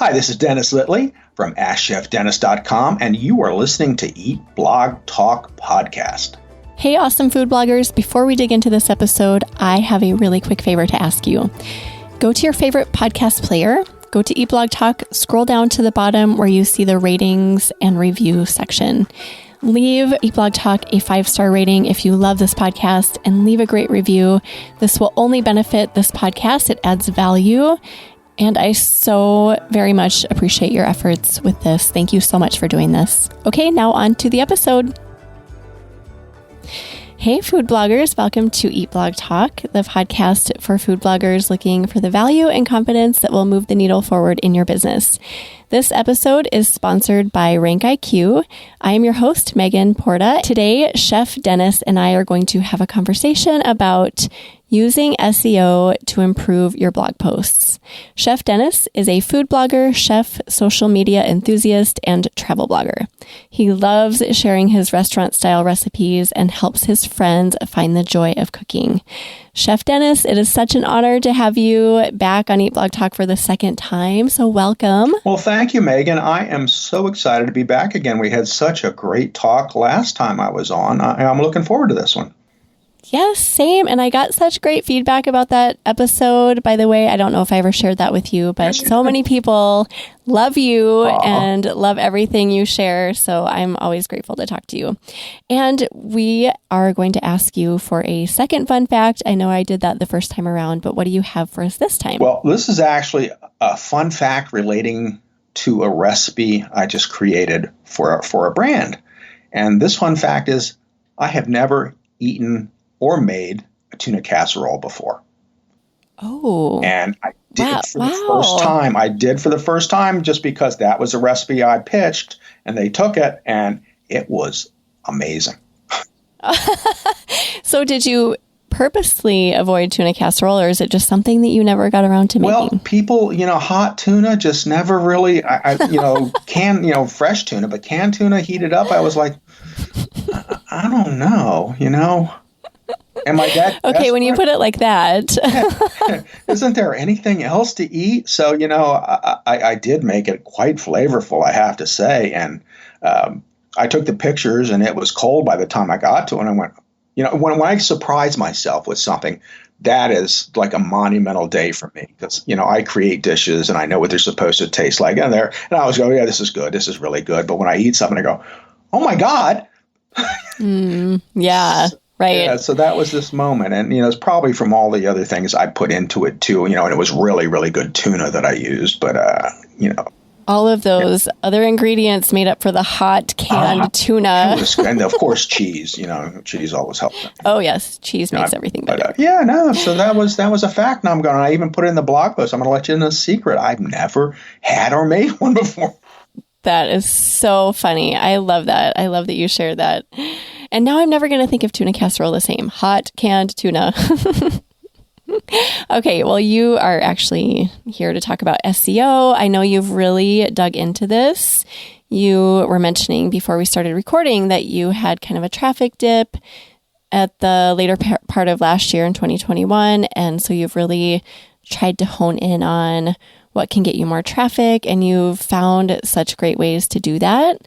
Hi, this is Dennis Litley from AskChefDennis.com, and you are listening to Eat, Blog, Talk Podcast. Hey, awesome food bloggers. Before we dig into this episode, I have a really quick favor to ask you. Go to your favorite podcast player, go to Eat, Blog, Talk, scroll down to the bottom where you see the ratings and review section. Leave Eat, Blog, Talk a 5-star rating if you love this podcast, and leave a great review. This will only benefit this podcast. It adds value. And I so very much appreciate your efforts with this. Thank you so much for doing this. Okay, now on to the episode. Hey, food bloggers. Welcome to Eat, Blog, Talk, the podcast for food bloggers looking for the value and confidence that will move the needle forward in your business. This episode is sponsored by RankIQ. I am your host, Megan Porta. Today, Chef Dennis and I are going to have a conversation about using SEO to improve your blog posts. Chef Dennis is a food blogger, chef, social media enthusiast, and travel blogger. He loves sharing his restaurant-style recipes and helps his friends find the joy of cooking. Chef Dennis, it is such an honor to have you back on Eat, Blog, Talk for the second time, so welcome. Well, thank you, Megan. I am so excited to be back again. We had such a great talk last time I was on. I'm looking forward to this one. Yes, same. And I got such great feedback about that episode. By the way, I don't know if I ever shared that with you, but so many people love you and love everything you share. So I'm always grateful to talk to you. And we are going to ask you for a second fun fact. I know I did that the first time around, but what do you have for us this time? Well, this is actually a fun fact relating to a recipe I just created for a brand. And this fun fact is I have never eaten or made a tuna casserole before. Oh. And I did it for the first time. I did for the first time just because that was a recipe I pitched and they took it and it was amazing. So did you purposely avoid tuna casserole, or is it just something that you never got around to making? Well, people, hot tuna just never really, fresh tuna, but canned tuna heated up, I was like, I don't know. And my dad. Okay, when you put it like that. Isn't there anything else to eat? So, I did make it quite flavorful, I have to say. And I took the pictures and it was cold by the time I got to it. And I went, when I surprise myself with something, that is like a monumental day for me. Because, I create dishes and I know what they're supposed to taste like. And I always go, yeah, this is good. This is really good. But when I eat something, I go, oh my God. Yeah. Right. Yeah, so that was this moment. And, it's probably from all the other things I put into it, too. And it was really, really good tuna that I used. But, all of those other ingredients made up for the hot canned tuna. And, of course, cheese. Cheese always helps. Oh, yes. Cheese makes everything better. So that was a fact. Now I even put it in the blog post. I'm going to let you in a secret. I've never had or made one before. That is so funny. I love that. I love that you shared that. And now I'm never going to think of tuna casserole the same. Hot canned tuna. Okay, well, you are actually here to talk about SEO. I know you've really dug into this. You were mentioning before we started recording that you had kind of a traffic dip at the later part of last year in 2021. And so you've really tried to hone in on what can get you more traffic, and you've found such great ways to do that.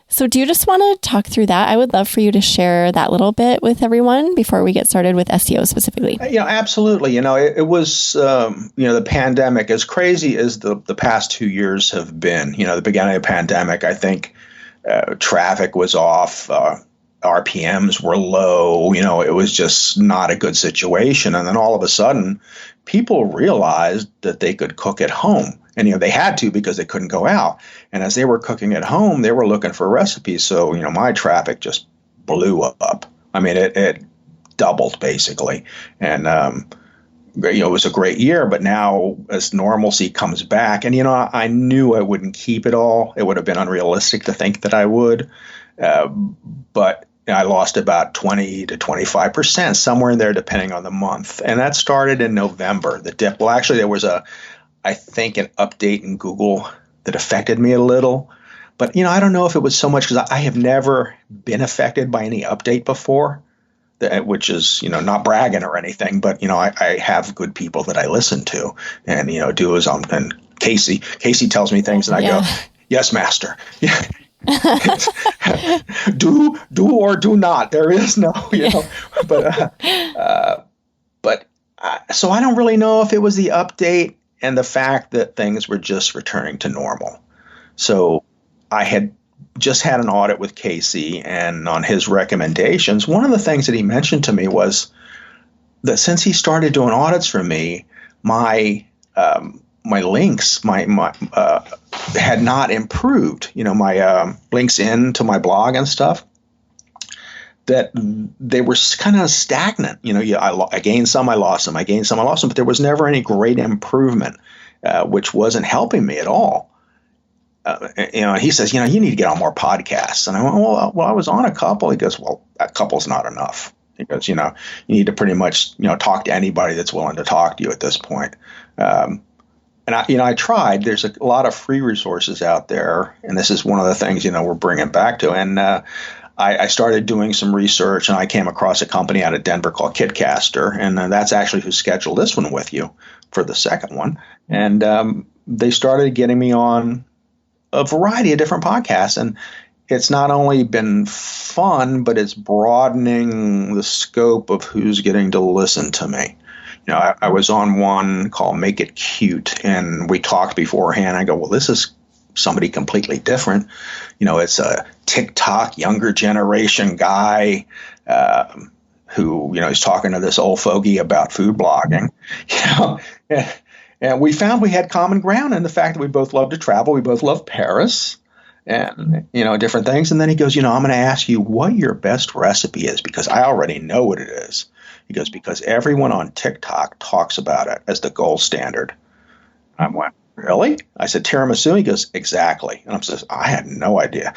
So do you just want to talk through that? I would love for you to share that little bit with everyone before we get started with SEO specifically. Absolutely. It was, the pandemic, as crazy as the past 2 years have been, the beginning of the pandemic, I think traffic was off, RPMs were low, it was just not a good situation. And then all of a sudden, people realized that they could cook at home. And, they had to because they couldn't go out. And as they were cooking at home, they were looking for recipes. So, my traffic just blew up. I mean, it doubled basically. And, it was a great year. But now as normalcy comes back, and, I knew I wouldn't keep it all. It would have been unrealistic to think that I would. But I lost about 20 to 25%, somewhere in there, depending on the month. And that started in November, the dip. Well, actually, there was I think an update in Google that affected me a little. But, I don't know if it was so much because I have never been affected by any update before, which is, not bragging or anything. But, I have good people that I listen to and, do as and Casey. Casey tells me things, and I go, "Yes, master." Yeah. do or do not. There is no, but so I don't really know if it was the update and the fact that things were just returning to normal. So I had just had an audit with Casey, and on his recommendations, one of the things that he mentioned to me was that since he started doing audits for me, my links, had not improved. My links into my blog and stuff, that they were kind of stagnant. I gained some, I lost some, I gained some, I lost some, but there was never any great improvement, which wasn't helping me at all. And he says, you need to get on more podcasts. And I went, well, I was on a couple. He goes, well, a couple's not enough. He goes, you need to pretty much, talk to anybody that's willing to talk to you at this point. And I tried. There's a lot of free resources out there, and this is one of the things we're bringing back to. And I started doing some research, and I came across a company out of Denver called Kitcaster, and that's actually who scheduled this one with you for the second one. And they started getting me on a variety of different podcasts, and it's not only been fun, but it's broadening the scope of who's getting to listen to me. I was on one called Make It Cute, and we talked beforehand. I go, well, this is somebody completely different. It's a TikTok younger generation guy who, is talking to this old fogey about food blogging. And we found we had common ground in the fact that we both love to travel. We both love Paris and, different things. And then he goes, I'm going to ask you what your best recipe is, because I already know what it is. He goes, because everyone on TikTok talks about it as the gold standard. I went, really? I said, tiramisu? He goes, exactly. And I says, I had no idea.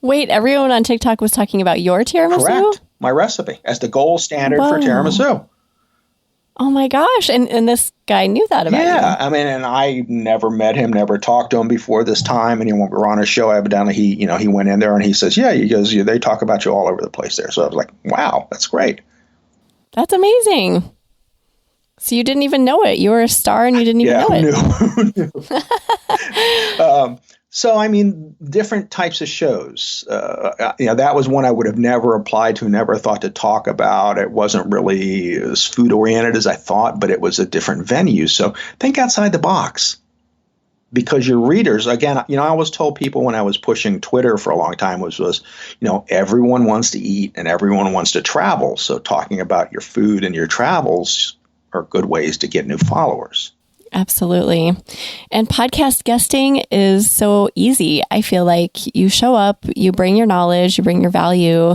Wait, everyone on TikTok was talking about your tiramisu? Correct. My recipe as the gold standard for tiramisu. Oh my gosh. And this guy knew that about you. Yeah. I mean, and I never met him, never talked to him before this time. And when we were on a show, evidently he went in there and he says, yeah, he goes, they talk about you all over the place there. So I was like, wow, that's great. That's amazing. So you didn't even know it. You were a star and you didn't even know it. So, I mean, different types of shows. That was one I would have never applied to, never thought to talk about. It wasn't really as food oriented as I thought, but it was a different venue. So think outside the box, because your readers, again, I always told people when I was pushing Twitter for a long time was everyone wants to eat and everyone wants to travel. So talking about your food and your travels are good ways to get new followers. Absolutely. And podcast guesting is so easy. I feel like you show up, you bring your knowledge, you bring your value,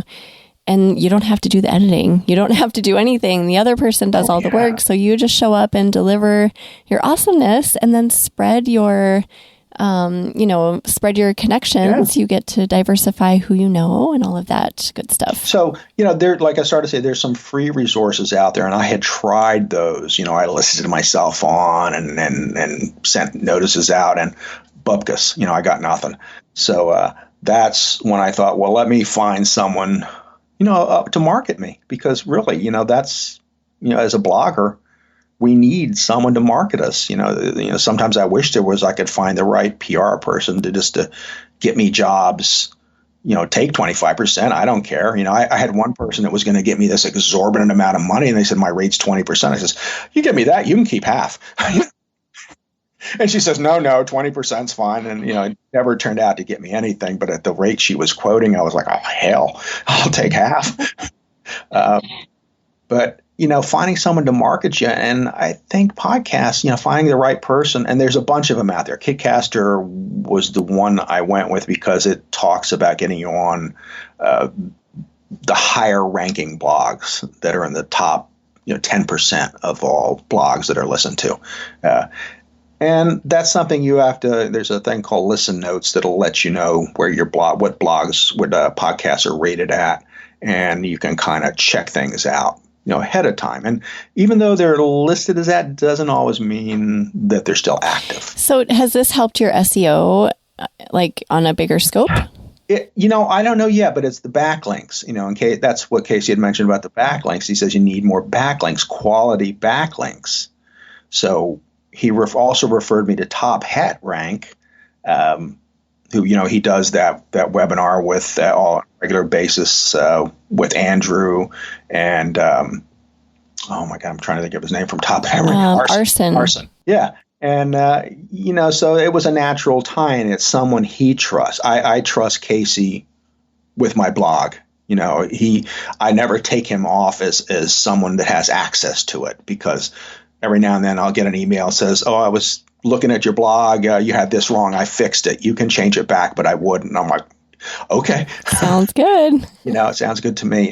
and you don't have to do the editing. You don't have to do anything. The other person does all the work. So you just show up and deliver your awesomeness and then spread your connections. Yeah. You get to diversify who you know and all of that good stuff. So, there, like I started to say, there's some free resources out there, and I had tried those. I listed myself on and sent notices out, and bupkis, I got nothing. So that's when I thought, well, let me find someone, to market me, because really, that's, as a blogger, we need someone to market us. Sometimes I wish I could find the right PR person to get me jobs, take 25%. I don't care. I had one person that was going to get me this exorbitant amount of money, and they said, my rate's 20%. I says, you give me that, you can keep half. And she says, no, 20%'s fine. And, it never turned out to get me anything, but at the rate she was quoting, I was like, oh, hell, I'll take half. But finding someone to market you. And I think podcasts, finding the right person, and there's a bunch of them out there. Kitcaster was the one I went with because it talks about getting you on the higher ranking blogs that are in the top 10% of all blogs that are listened to. And that's something you have to, there's a thing called Listen Notes that'll let you know where your blog, what podcasts are rated at. And you can kind of check things out, ahead of time. And even though they're listed as that, doesn't always mean that they're still active. So has this helped your SEO, like on a bigger scope? I don't know yet, but it's the backlinks, in case that's what Casey had mentioned about the backlinks. He says you need more backlinks, quality backlinks. So, he also referred me to Top Hat Rank, who, he does that webinar with on a regular basis with Andrew and oh my God, I'm trying to think of his name from Top Hat Rank. Arson. Yeah. And, so it was a natural tie, and it's someone he trusts. I trust Casey with my blog. I never take him off as someone that has access to it, because every now and then I'll get an email that says, "Oh, I was looking at your blog. You had this wrong. I fixed it. You can change it back," but I wouldn't. And I'm like, okay. Sounds good. It sounds good to me.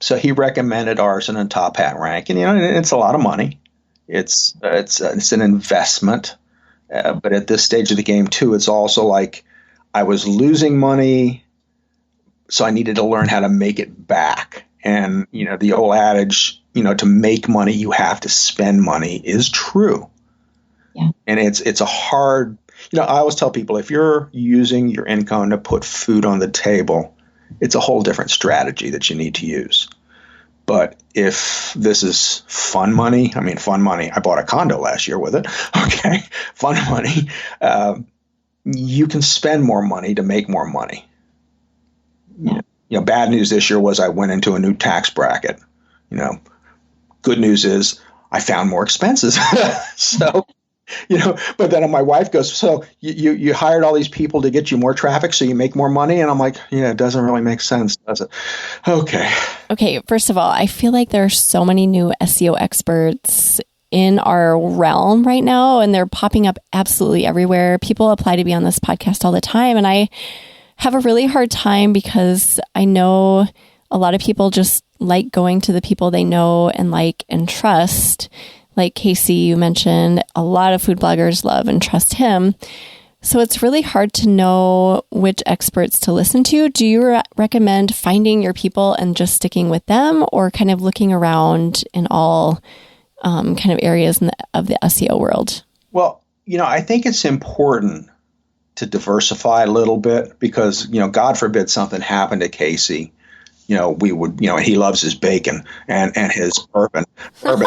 So he recommended Arson and Top Hat Rank, and it's a lot of money. It's an investment, but at this stage of the game too, it's also like I was losing money, so I needed to learn how to make it back. And the old adage, to make money you have to spend money, is true. Yeah. And it's a hard. I always tell people, if you're using your income to put food on the table, it's a whole different strategy that you need to use. But if this is fun money, I bought a condo last year with it. Okay. Fun money. You can spend more money to make more money. Bad news this year was I went into a new tax bracket. Good news is I found more expenses. So, but then my wife goes, "So you hired all these people to get you more traffic so you make more money?" And I'm like, yeah, it doesn't really make sense, does it? Okay. First of all, I feel like there are so many new SEO experts in our realm right now, and they're popping up absolutely everywhere. People apply to be on this podcast all the time, and I have a really hard time because I know a lot of people just like going to the people they know and like and trust. Like Casey, you mentioned, a lot of food bloggers love and trust him. So it's really hard to know which experts to listen to. Do you recommend finding your people and just sticking with them, or kind of looking around in all kind of areas of the SEO world? Well, I think it's important to diversify a little bit, because, God forbid something happened to Casey. We would, he loves his bacon and his bourbon.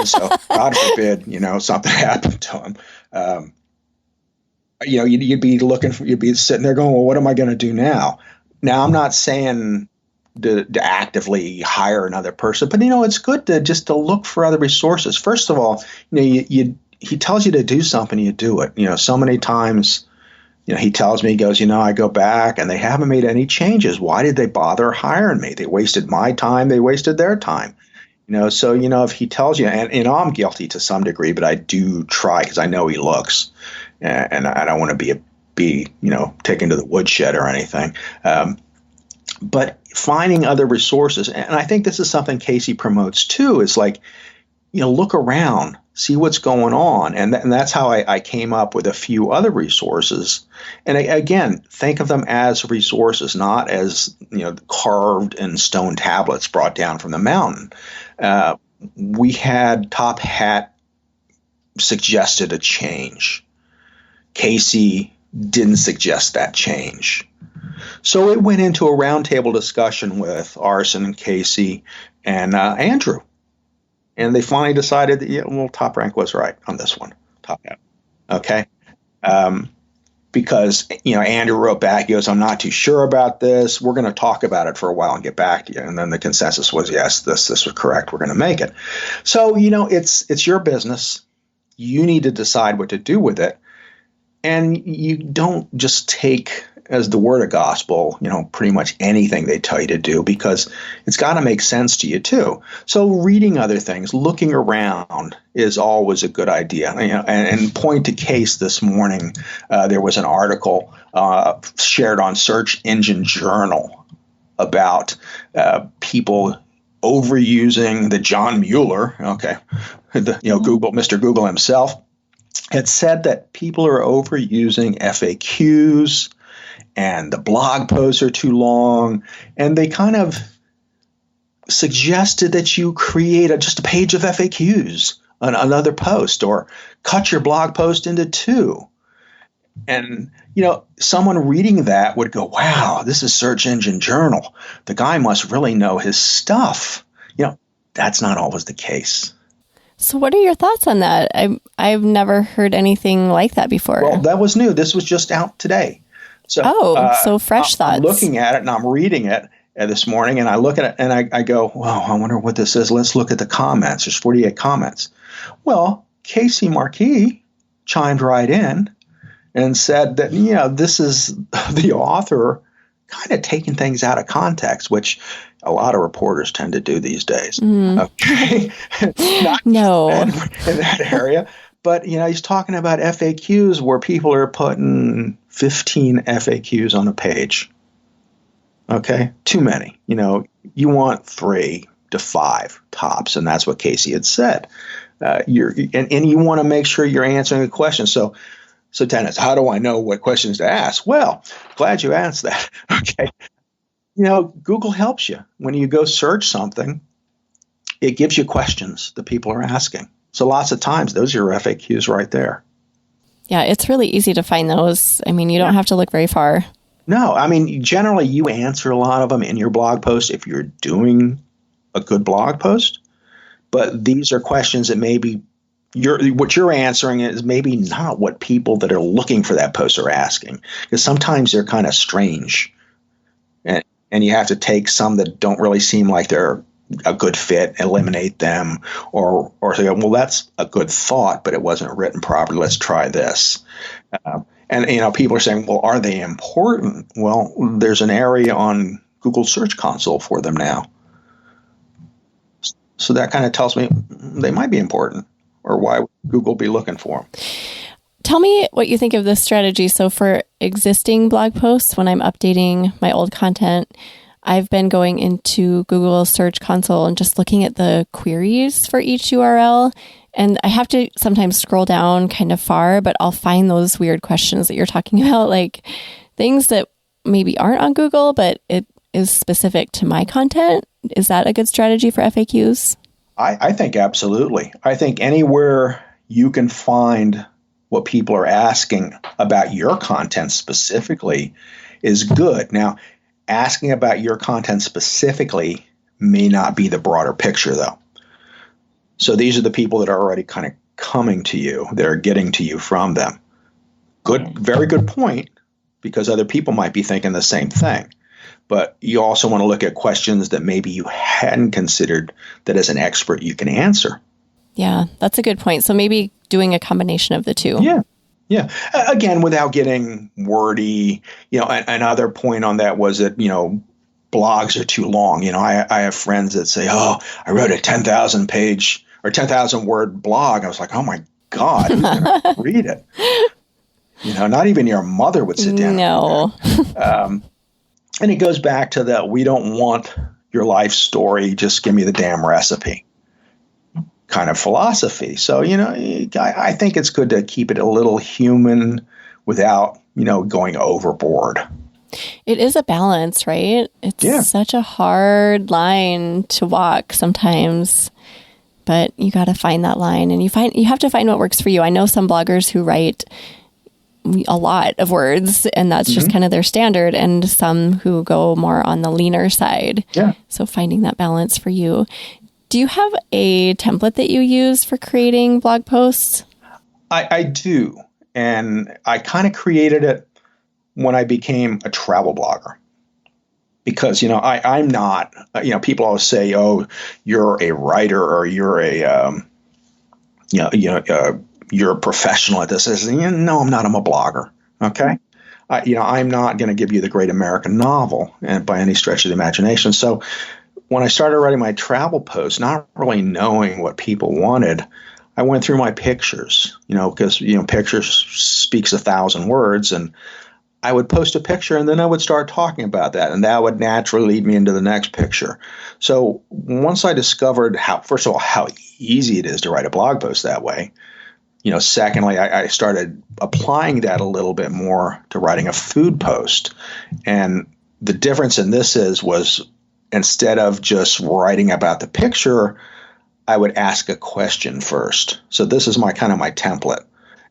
So God forbid, something happened to him. You'd be sitting there going, well, what am I going to do now? Now, I'm not saying to actively hire another person, but, it's good to look for other resources. First of all, he tells you to do something, you do it. So many times, he tells me, he goes, I go back and they haven't made any changes. Why did they bother hiring me? They wasted my time. They wasted their time. So, if he tells you, and I'm guilty to some degree, but I do try, because I know he looks, and I don't want to be taken to the woodshed or anything. But finding other resources, and I think this is something Casey promotes too, is like, look around, see what's going on. And that's how I came up with a few other resources. And again, think of them as resources, not as, carved in stone tablets brought down from the mountain. We had Top Hat suggested a change. Casey didn't suggest that change. So it went into a roundtable discussion with Arson and Casey and Andrew. And they finally decided that, Top Rank was right on this one. Top Hat. Okay. Because, Andrew wrote back, he goes, "I'm not too sure about this. We're going to talk about it for a while and get back to you." And then the consensus was, yes, this was correct. We're going to make it. So, it's your business. You need to decide what to do with it. And you don't just take as the word of gospel, pretty much anything they tell you to do, because it's got to make sense to you too. So reading other things, looking around is always a good idea. And point to case this morning, there was an article shared on Search Engine Journal about people overusing the John Mueller, Google, Mr. Google himself, had said that people are overusing FAQs, and the blog posts are too long, and they kind of suggested that you create just a page of FAQs on another post, or cut your blog post into two. And, someone reading that would go, wow, this is Search Engine Journal. The guy must really know his stuff. That's not always the case. So what are your thoughts on that? I've never heard anything like that before. Well, that was new. This was just out today. So fresh thoughts. I'm looking at it and I'm reading it this morning, and I look at it and I go, wow, I wonder what this is. Let's look at the comments. There's 48 comments. Well, Casey Marquis chimed right in and said that, this is the author kind of taking things out of context, which a lot of reporters tend to do these days. Okay. No. In that area. But, he's talking about FAQs where people are putting 15 FAQs on a page. Okay. Too many. You want 3 to 5 tops. And that's what Casey had said. And you want to make sure you're answering the question. So Dennis, how do I know what questions to ask? Well, glad you asked that. Okay. Google helps you. When you go search something, it gives you questions that people are asking. So lots of times, those are your FAQs right there. Yeah, it's really easy to find those. I mean, you don't have to look very far. No, I mean, generally you answer a lot of them in your blog post if you're doing a good blog post. But these are questions that maybe what you're answering is maybe not what people that are looking for that post are asking, because sometimes they're kind of strange, and you have to take some that don't really seem like they're a good fit, eliminate them, or say, well, that's a good thought, but it wasn't written properly. Let's try this. And people are saying, well, are they important? Well, there's an area on Google Search Console for them now. So that kind of tells me they might be important, or why would Google be looking for them? Tell me what you think of this strategy. So for existing blog posts, when I'm updating my old content, I've been going into Google Search Console and just looking at the queries for each URL. And I have to sometimes scroll down kind of far, but I'll find those weird questions that you're talking about, like things that maybe aren't on Google, but it is specific to my content. Is that a good strategy for FAQs? I think absolutely. I think anywhere you can find what people are asking about your content specifically is good. Now, asking about your content specifically may not be the broader picture, though. So these are the people that are already kind of coming to you. They're getting to you from them. Good, very good point, because other people might be thinking the same thing. But you also want to look at questions that maybe you hadn't considered that as an expert you can answer. Yeah, that's a good point. So maybe doing a combination of the two. Yeah. Again, without getting wordy, another point on that was that, blogs are too long. I have friends that say, oh, I wrote a 10,000 page or 10,000 word blog. I was like, oh my God, who's going to read it? Not even your mother would sit down. No. And it goes back to that we don't want your life story, just give me the damn recipe kind of philosophy. So, I think it's good to keep it a little human without, going overboard. It is a balance, right? It's such a hard line to walk sometimes, but you got to find that line, and you have to find what works for you. I know some bloggers who write a lot of words, and that's just kind of their standard, and some who go more on the leaner side. Yeah. So finding that balance for you. Do you have a template that you use for creating blog posts? I do. And I kind of created it when I became a travel blogger. Because, I'm not, people always say, oh, you're a writer, or you're a, you're a professional at this. I say, no, I'm not. I'm a blogger. Okay. I'm not going to give you the great American novel and by any stretch of the imagination. So when I started writing my travel posts, not really knowing what people wanted, I went through my pictures, because, pictures speaks 1,000 words, and I would post a picture and then I would start talking about that, and that would naturally lead me into the next picture. So once I discovered first of all, how easy it is to write a blog post that way, secondly, I started applying that a little bit more to writing a food post. And the difference in this was instead of just writing about the picture, I would ask a question first. So this is my template.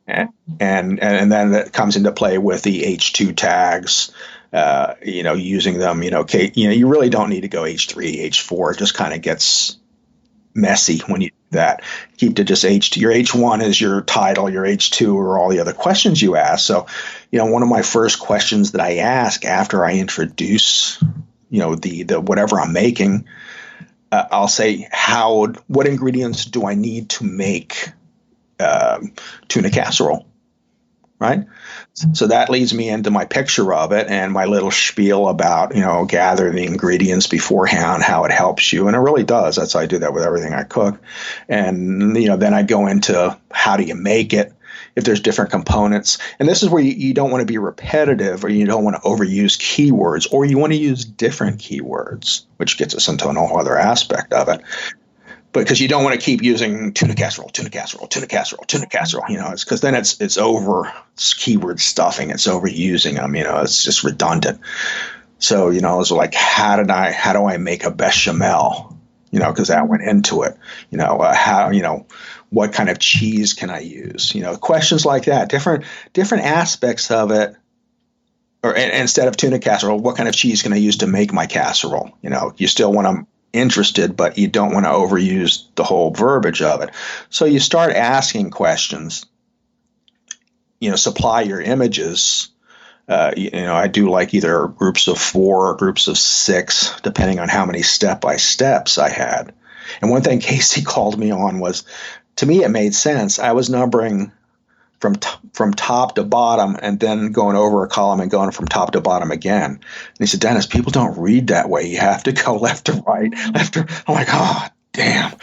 And then that comes into play with the H2 tags, using them, you really don't need to go H3, H4. It just kind of gets messy when you do that. Keep to just H2. Your H1 is your title, your H2 are all the other questions you ask. So, one of my first questions that I ask after I introduce, the whatever I'm making, I'll say, what ingredients do I need to make tuna casserole? Right? So that leads me into my picture of it and my little spiel about, gather the ingredients beforehand, how it helps you. And it really does. That's how I do that with everything I cook. And, then I go into how do you make it, if there's different components. And this is where you don't want to be repetitive, or you don't want to overuse keywords, or you want to use different keywords, which gets us into an whole other aspect of it. Because you don't want to keep using tuna casserole, tuna casserole, tuna casserole, tuna casserole. It's because then it's over, it's keyword stuffing. It's overusing them. It's just redundant. So it's like, how do I make a bechamel? Because that went into it. What kind of cheese can I use? Questions like that. Different aspects of it. Or instead of tuna casserole, what kind of cheese can I use to make my casserole? You still want to interested, but you don't want to overuse the whole verbiage of it. So you start asking questions, supply your images. I do like either groups of 4 or groups of 6, depending on how many step-by-steps I had. And one thing Casey called me on was, to me, it made sense. I was numbering from top to bottom and then going over a column and going from top to bottom again. And he said, Dennis, people don't read that way. You have to go left to right, left to. I'm like, oh, damn.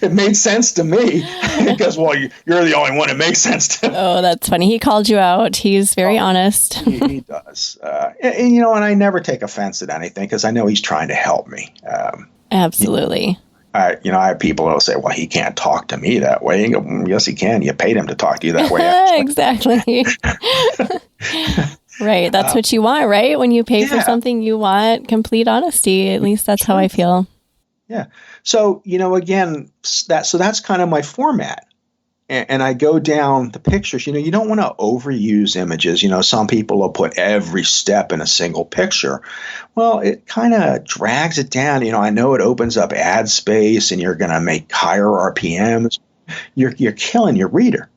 It made sense to me. He goes, well, you're the only one it makes sense to. Oh, that's funny. He called you out. He's very honest. He does. And I never take offense at anything because I know he's trying to help me. Absolutely. I have people who will say, well, he can't talk to me that way. And you go, yes, he can. You paid him to talk to you that way. Exactly. Right. That's what you want, right? When you pay for something, you want complete honesty. At least that's how I feel. Yeah. So, again, that's kind of my format. And I go down the pictures. You don't want to overuse images. Some people will put every step in a single picture. Well, it kind of drags it down. I know it opens up ad space and you're going to make higher RPMs. You're killing your reader.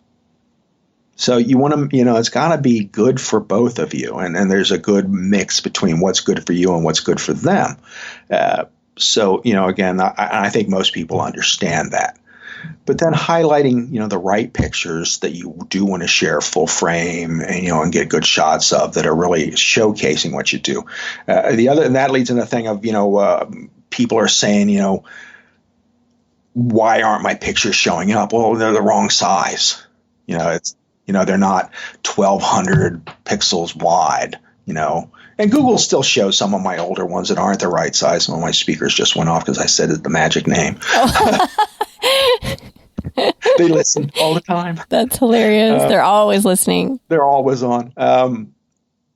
So you want to, it's got to be good for both of you. And there's a good mix between what's good for you and what's good for them. So, again, I think most people understand that. But then highlighting, the right pictures that you do want to share full frame and, and get good shots of that are really showcasing what you do. And that leads into the thing of, people are saying, why aren't my pictures showing up? Well, they're the wrong size. They're not 1,200 pixels wide, And Google still shows some of my older ones that aren't the right size. Some of my speakers just went off because I said the magic name. They listen all the time. That's hilarious. They're always listening. They're always on.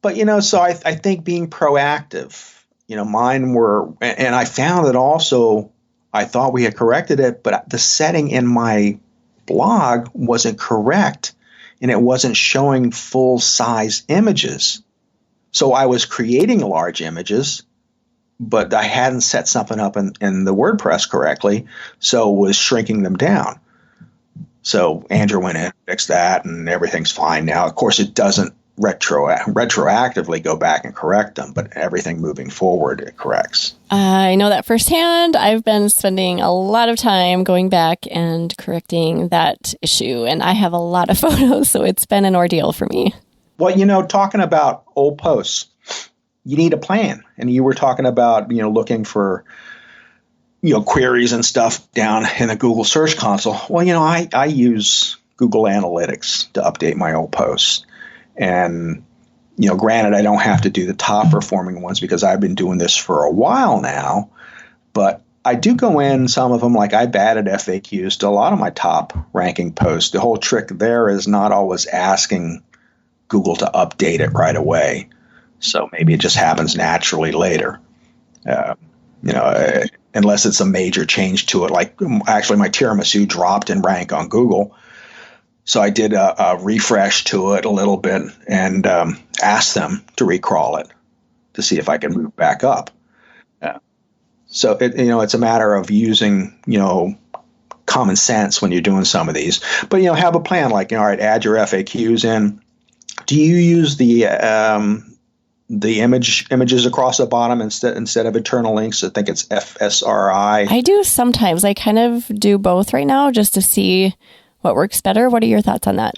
But, so I think being proactive, mine were, and I found that also, I thought we had corrected it, but the setting in my blog wasn't correct and it wasn't showing full size images. So I was creating large images, but I hadn't set something up in the WordPress correctly, so was shrinking them down. So Andrew went in, fixed that, and everything's fine now. Of course, it doesn't retroactively go back and correct them, but everything moving forward, it corrects. I know that firsthand. I've been spending a lot of time going back and correcting that issue, and I have a lot of photos, so it's been an ordeal for me. Well, talking about old posts, you need a plan. And you were talking about, looking for, queries and stuff down in the Google Search Console. Well, I use Google Analytics to update my old posts. And, granted, I don't have to do the top performing ones because I've been doing this for a while now. But I do go in some of them, like I've added FAQs to a lot of my top ranking posts. The whole trick there is not always asking Google to update it right away. So maybe it just happens naturally later, unless it's a major change to it. Like actually my tiramisu dropped in rank on Google. So I did a refresh to it a little bit and asked them to recrawl it to see if I can move back up. So it's a matter of using, common sense when you're doing some of these. But, have a plan like, all right, add your FAQs in. Do you use the images across the bottom instead of internal links? I think it's FSRI. I do sometimes. I kind of do both right now just to see what works better. What are your thoughts on that?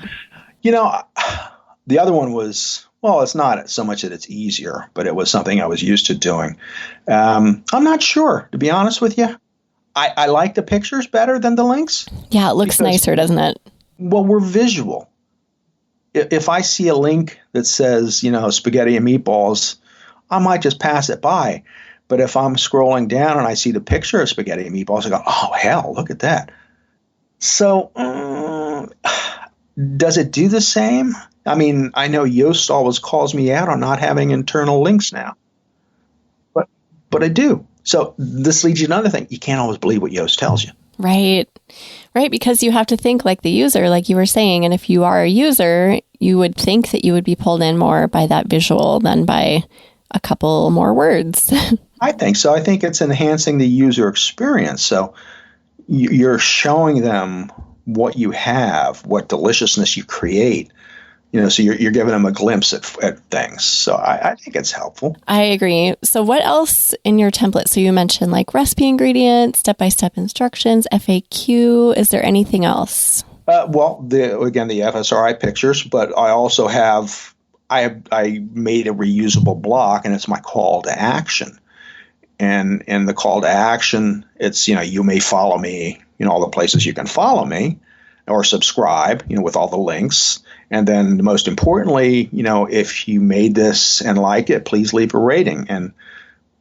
The other one was, well, it's not so much that it's easier, but it was something I was used to doing. I'm not sure, to be honest with you. I like the pictures better than the links. Yeah, it looks nicer, doesn't it? Well, we're visual. If I see a link that says, spaghetti and meatballs, I might just pass it by. But if I'm scrolling down and I see the picture of spaghetti and meatballs, I go, oh, hell, look at that. So does it do the same? I mean, I know Yoast always calls me out on not having internal links now. But I do. So this leads you to another thing. You can't always believe what Yoast tells you. Right. Right. Because you have to think like the user, like you were saying. And if you are a user, you would think that you would be pulled in more by that visual than by a couple more words. I think so. I think it's enhancing the user experience. So you're showing them what you have, what deliciousness you create. So you're giving them a glimpse at things. So I think it's helpful. I agree. So what else in your template? So you mentioned like recipe ingredients, step-by-step instructions, FAQ. Is there anything else? Well, the FSRI pictures, but I also have, I made a reusable block, and it's my call to action. And in the call to action, it's, you may follow me, all the places you can follow me, or subscribe, with all the links. And then most importantly, if you made this and like it, please leave a rating. And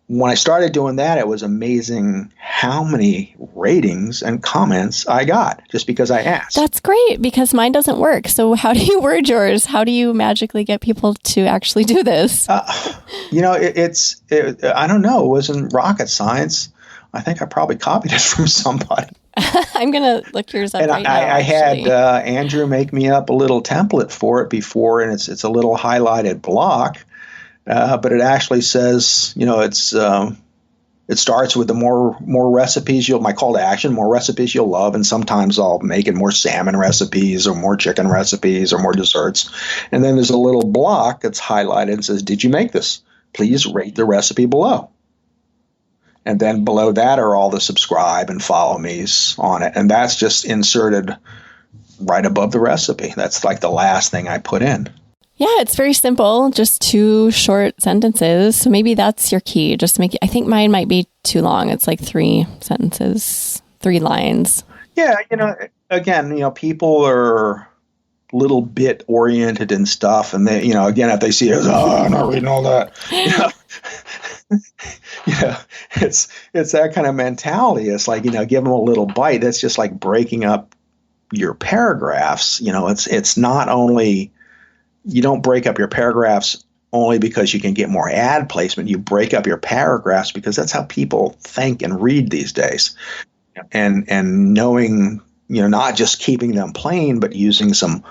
when I started doing that, it was amazing how many ratings and comments I got just because I asked. That's great, because mine doesn't work. So how do you word yours? How do you magically get people to actually do this? I don't know. It wasn't rocket science. I think I probably copied it from somebody. I'm going to look yours up and right now. I had Andrew make me up a little template for it before, and it's a little highlighted block, but it actually says, it starts with the more recipes my call to action, more recipes you'll love, and sometimes I'll make it more salmon recipes or more chicken recipes or more desserts. And then there's a little block that's highlighted and says, did you make this? Please rate the recipe below. And then below that are all the subscribe and follow me's on it. And that's just inserted right above the recipe. That's like the last thing I put in. Yeah, it's very simple. Just 2 short sentences. So maybe that's your key. Just make it, I think mine might be too long. It's like 3 sentences, 3 lines. Yeah, again, people are little bit oriented and stuff. And they, again, if they see it, I'm not reading all that. It's that kind of mentality. It's like, give them a little bite. That's just like breaking up your paragraphs. It's not only, you don't break up your paragraphs only because you can get more ad placement. You break up your paragraphs because that's how people think and read these days. And knowing, not just keeping them plain, but using some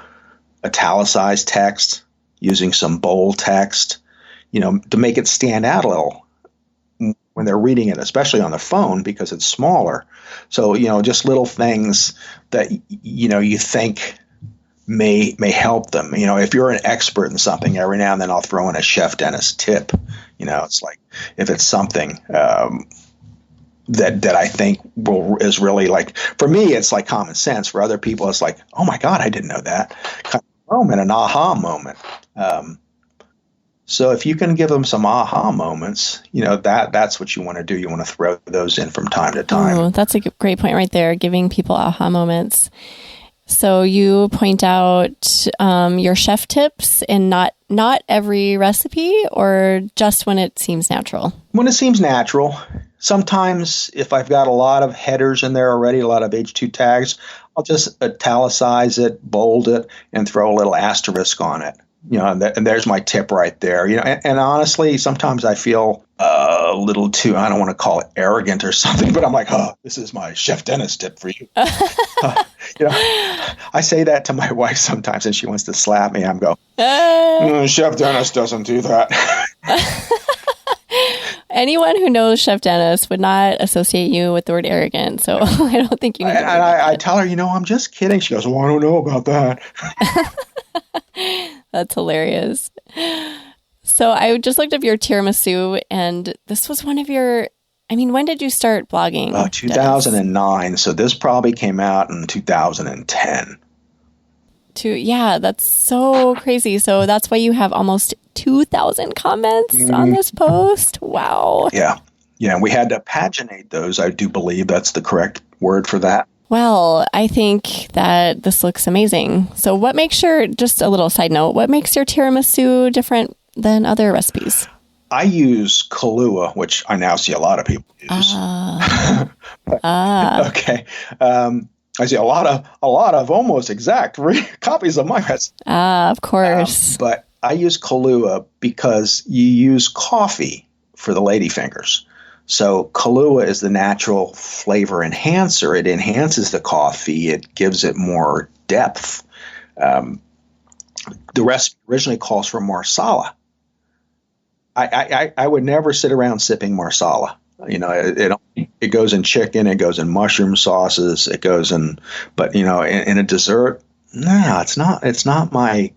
italicized text, using some bold text, to make it stand out a little when they're reading it, especially on the phone because it's smaller. So, just little things that, you think may help them. If you're an expert in something, every now and then I'll throw in a chef dentist tip. It's like, if it's something that I think is really like, for me, it's like common sense. For other people, it's like, oh my God, I didn't know that. Kind of moment, an aha moment. So if you can give them some aha moments, that's what you want to do. You want to throw those in from time to time. Oh, that's a great point right there, giving people aha moments. So you point out your chef tips and not every recipe, or just when it seems natural? When it seems natural. Sometimes if I've got a lot of headers in there already, a lot of H2 tags, I'll just italicize it, bold it, and throw a little asterisk on it. And there's my tip right there. And honestly, sometimes I feel a little too, I don't want to call it arrogant or something, but I'm like, oh, this is my chef dentist tip for you. I say that to my wife sometimes, and she wants to slap me. I'm go, chef dentist doesn't do that. Anyone who knows Chef Dennis would not associate you with the word arrogant. So I don't think you need to worry about I tell her, I'm just kidding. She goes, well, I don't know about that. That's hilarious. So I just looked up your tiramisu, and this was one of your, when did you start blogging? 2009. So this probably came out in 2010. Yeah, that's so crazy. So that's why you have almost 2,000 comments on this post. Wow. Yeah. Yeah. We had to paginate those. I do believe that's the correct word for that. Well, I think that this looks amazing. So just a little side note, what makes your tiramisu different than other recipes? I use Kahlua, which I now see a lot of people use. Okay. I see a lot of almost exact copies of my recipe. Of course. But I use Kahlua because you use coffee for the ladyfingers. So Kahlua is the natural flavor enhancer. It enhances the coffee. It gives it more depth. The recipe originally calls for marsala. I would never sit around sipping marsala. It goes in chicken, it goes in mushroom sauces, it goes in, but in a dessert, no, it's not my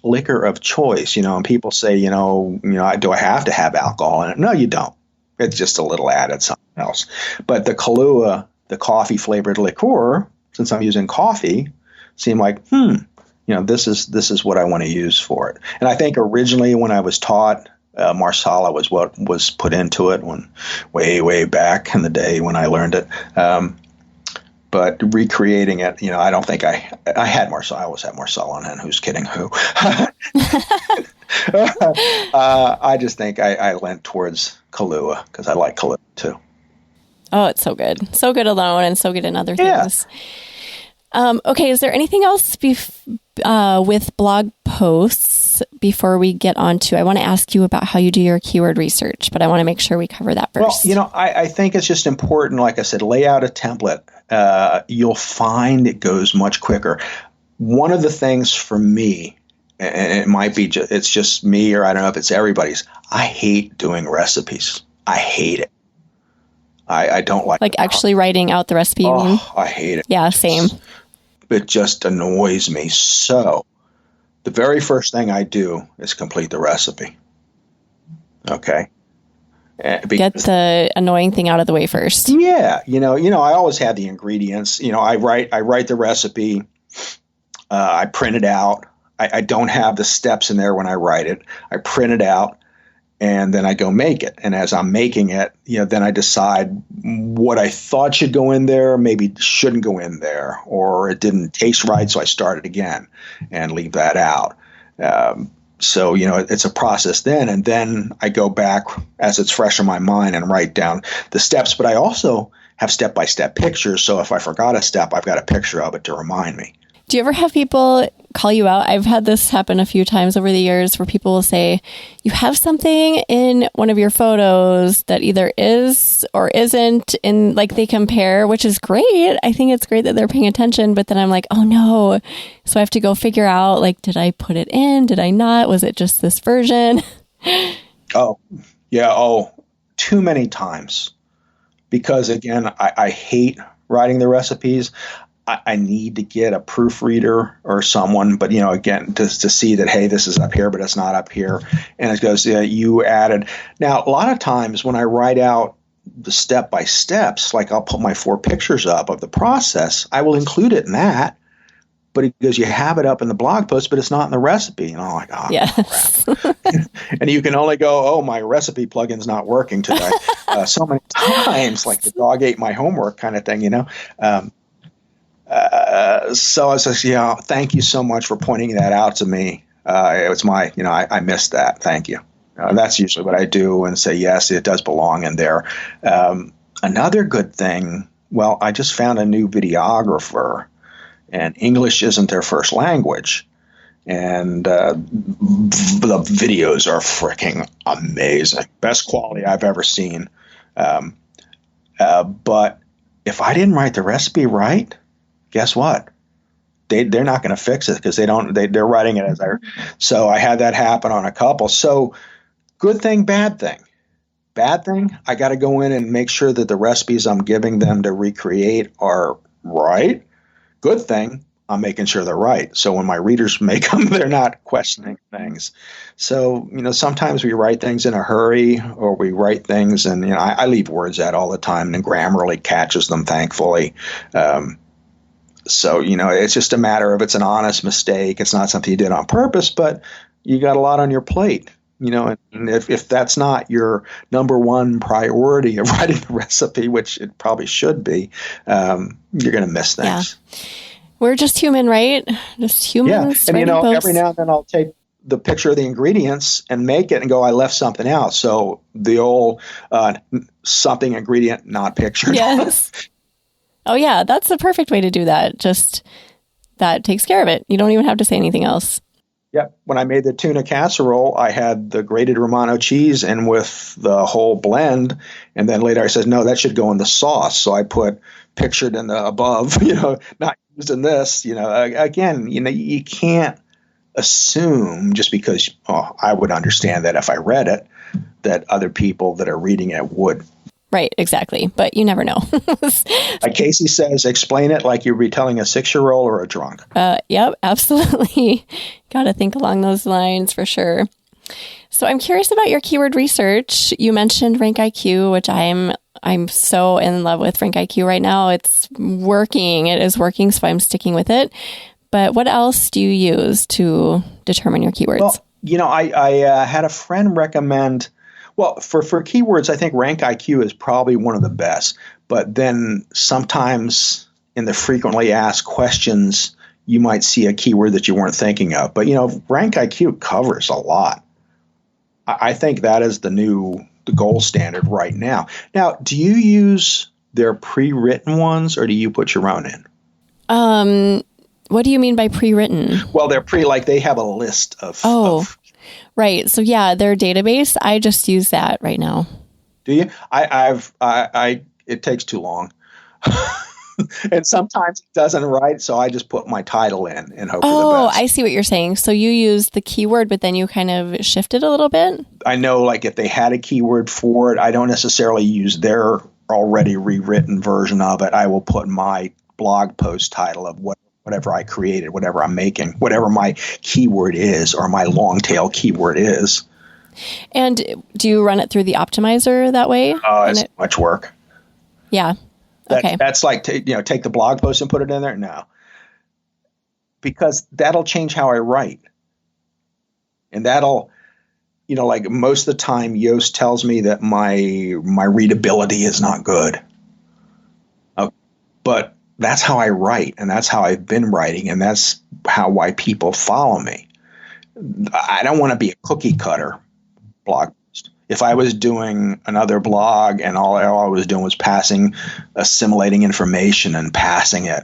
liquor of choice. And people say, do I have to have alcohol in it? No, you don't. It's just a little added something else. But the Kahlua, the coffee flavored liqueur, since I'm using coffee, seemed like, this is what I want to use for it. And I think originally when I was taught, marsala was what was put into it when way back in the day when I learned it. But recreating it, I don't think I had marsala. I always had marsala, and who's kidding who? I just think I leant towards Kahlua because I like Kahlua too. Oh, it's so good. So good alone and so good in other things. Yeah. Okay, is there anything else with blog posts before we get on to, I want to ask you about how you do your keyword research, but I want to make sure we cover that first. Well, I think it's just important, like I said, lay out a template. You'll find it goes much quicker. One of the things for me, and it might be, it's just me, or I don't know if it's everybody's, I hate doing recipes. I hate it. I don't like actually writing out the recipe, you mean? I hate it. Yeah, same. It just annoys me. So the very first thing I do is complete the recipe. Okay. Get the annoying thing out of the way first. Yeah. I always have the ingredients. I write the recipe. I print it out. I don't have the steps in there when I write it. I print it out. And then I go make it. And as I'm making it, then I decide what I thought should go in there, maybe shouldn't go in there, or it didn't taste right, so I start it again and leave that out. So, it's a process then. And then I go back as it's fresh in my mind and write down the steps. But I also have step-by-step pictures. So if I forgot a step, I've got a picture of it to remind me. Do you ever have people call you out? I've had this happen a few times over the years where people will say, you have something in one of your photos that either is or isn't, and they compare, which is great. I think it's great that they're paying attention, but then I'm like, oh no. So I have to go figure out, did I put it in? Did I not? Was it just this version? Oh, yeah. Oh, too many times. Because again, I hate writing the recipes. I need to get a proofreader or someone, but again, to see that, hey, this is up here, but it's not up here. And it goes, you added. Now, a lot of times when I write out the step by steps, I'll put my 4 pictures up of the process, I will include it in that. But it goes, you have it up in the blog post, but it's not in the recipe. And I'm like, oh, yes. Crap. And you can only go, oh, my recipe plugin's not working today. So many times, like the dog ate my homework kind of thing, So I says, thank you so much for pointing that out to me. It was I missed that. Thank you. That's usually what I do and say, yes, it does belong in there. Another good thing, I just found a new videographer, and English isn't their first language. And the videos are freaking amazing. Best quality I've ever seen. But if I didn't write the recipe right, guess what? They're not going to fix it because they're writing it as so I had that happen on a couple. So good thing, bad thing. Bad thing, I got to go in and make sure that the recipes I'm giving them to recreate are right. Good thing, I'm making sure they're right. So when my readers make them, they're not questioning things. So, sometimes we write things in a hurry, or we write things and, I leave words out all the time, and Grammarly catches them, thankfully. So, it's just a matter of, it's an honest mistake. It's not something you did on purpose, but you got a lot on your plate. And if that's not your number one priority of writing the recipe, which it probably should be, you're going to miss things. Yeah. We're just human, right? Just humans. Yeah. And, posts. Every now and then I'll take the picture of the ingredients and make it and go, I left something out. So the old something ingredient not pictured. Yes. Oh, yeah. That's the perfect way to do that. Just that takes care of it. You don't even have to say anything else. Yep. When I made the tuna casserole, I had the grated Romano cheese in with the whole blend. And then later I said, no, that should go in the sauce. So I put pictured in the above, not used in this, again, you can't assume just because I would understand that if I read it, that other people that are reading it would. Right, exactly. But you never know. Like Casey says, explain it like you're retelling a 6-year-old or a drunk. Yep, absolutely. Got to think along those lines for sure. So I'm curious about your keyword research. You mentioned Rank IQ, which I'm so in love with Rank IQ right now. It's working. It is working, so I'm sticking with it. But what else do you use to determine your keywords? Well, I had a friend recommend. Well, for keywords, I think Rank IQ is probably one of the best. But then sometimes in the frequently asked questions, you might see a keyword that you weren't thinking of. But, Rank IQ covers a lot. I think that is the gold standard right now. Now, do you use their pre-written ones or do you put your own in? What do you mean by pre-written? Well, they're they have a list of. Right. So yeah, their database, I just use that right now. Do you? It takes too long. And sometimes it doesn't write, so I just put my title in and hope for the best. I see what you're saying. So you use the keyword, but then you kind of shift it a little bit? I know, if they had a keyword for it, I don't necessarily use their already rewritten version of it. I will put my blog post title of whatever I created, whatever I'm making, whatever my keyword is or my long tail keyword is. And do you run it through the optimizer that way? It's much work. Yeah. Okay. That's like, take the blog post and put it in there? No. Because that'll change how I write. And that'll, most of the time, Yoast tells me that my readability is not good. But that's how I write, and that's how I've been writing, and that's why people follow me. I don't want to be a cookie cutter blog post. If I was doing another blog and all I was doing was assimilating information and passing it,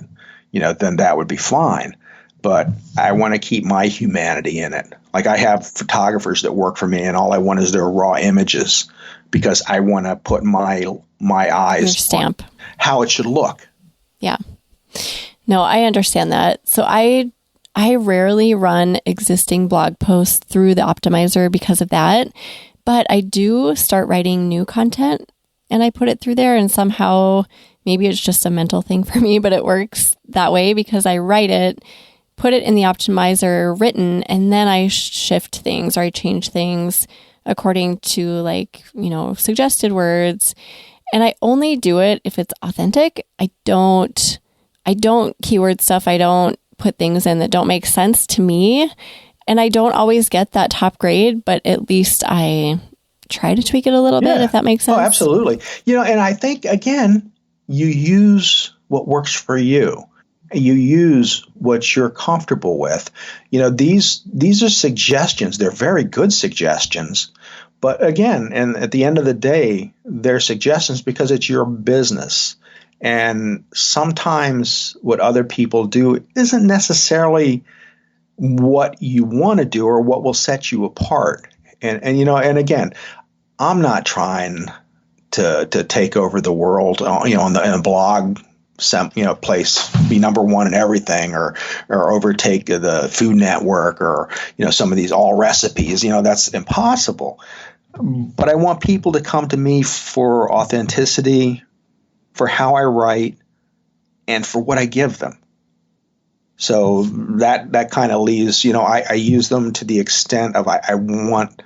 then that would be fine. But I want to keep my humanity in it. Like I have photographers that work for me, and all I want is their raw images because I want to put my eyes your stamp on how it should look. Yeah. No, I understand that. So I rarely run existing blog posts through the optimizer because of that, but I do start writing new content and I put it through there, and somehow maybe it's just a mental thing for me, but it works that way because I write it, put it in the optimizer written, and then I shift things or I change things according to suggested words. And I only do it if it's authentic. I don't keyword stuff. I don't put things in that don't make sense to me. And I don't always get that top grade, but at least I try to tweak it a little bit, if that makes sense. Oh, absolutely. And I think, again, you use what works for you. You use what you're comfortable with. These are suggestions. They're very good suggestions. But again, and at the end of the day, they're suggestions because it's your business. And sometimes what other people do isn't necessarily what you want to do or what will set you apart. And again, I'm not trying to take over the world, in a blog, place, be number one in everything or overtake the Food Network or, some of these all recipes, that's impossible. but I want people to come to me for authenticity, for how I write, and for what I give them. So that kind of leaves, I use them to the extent of I want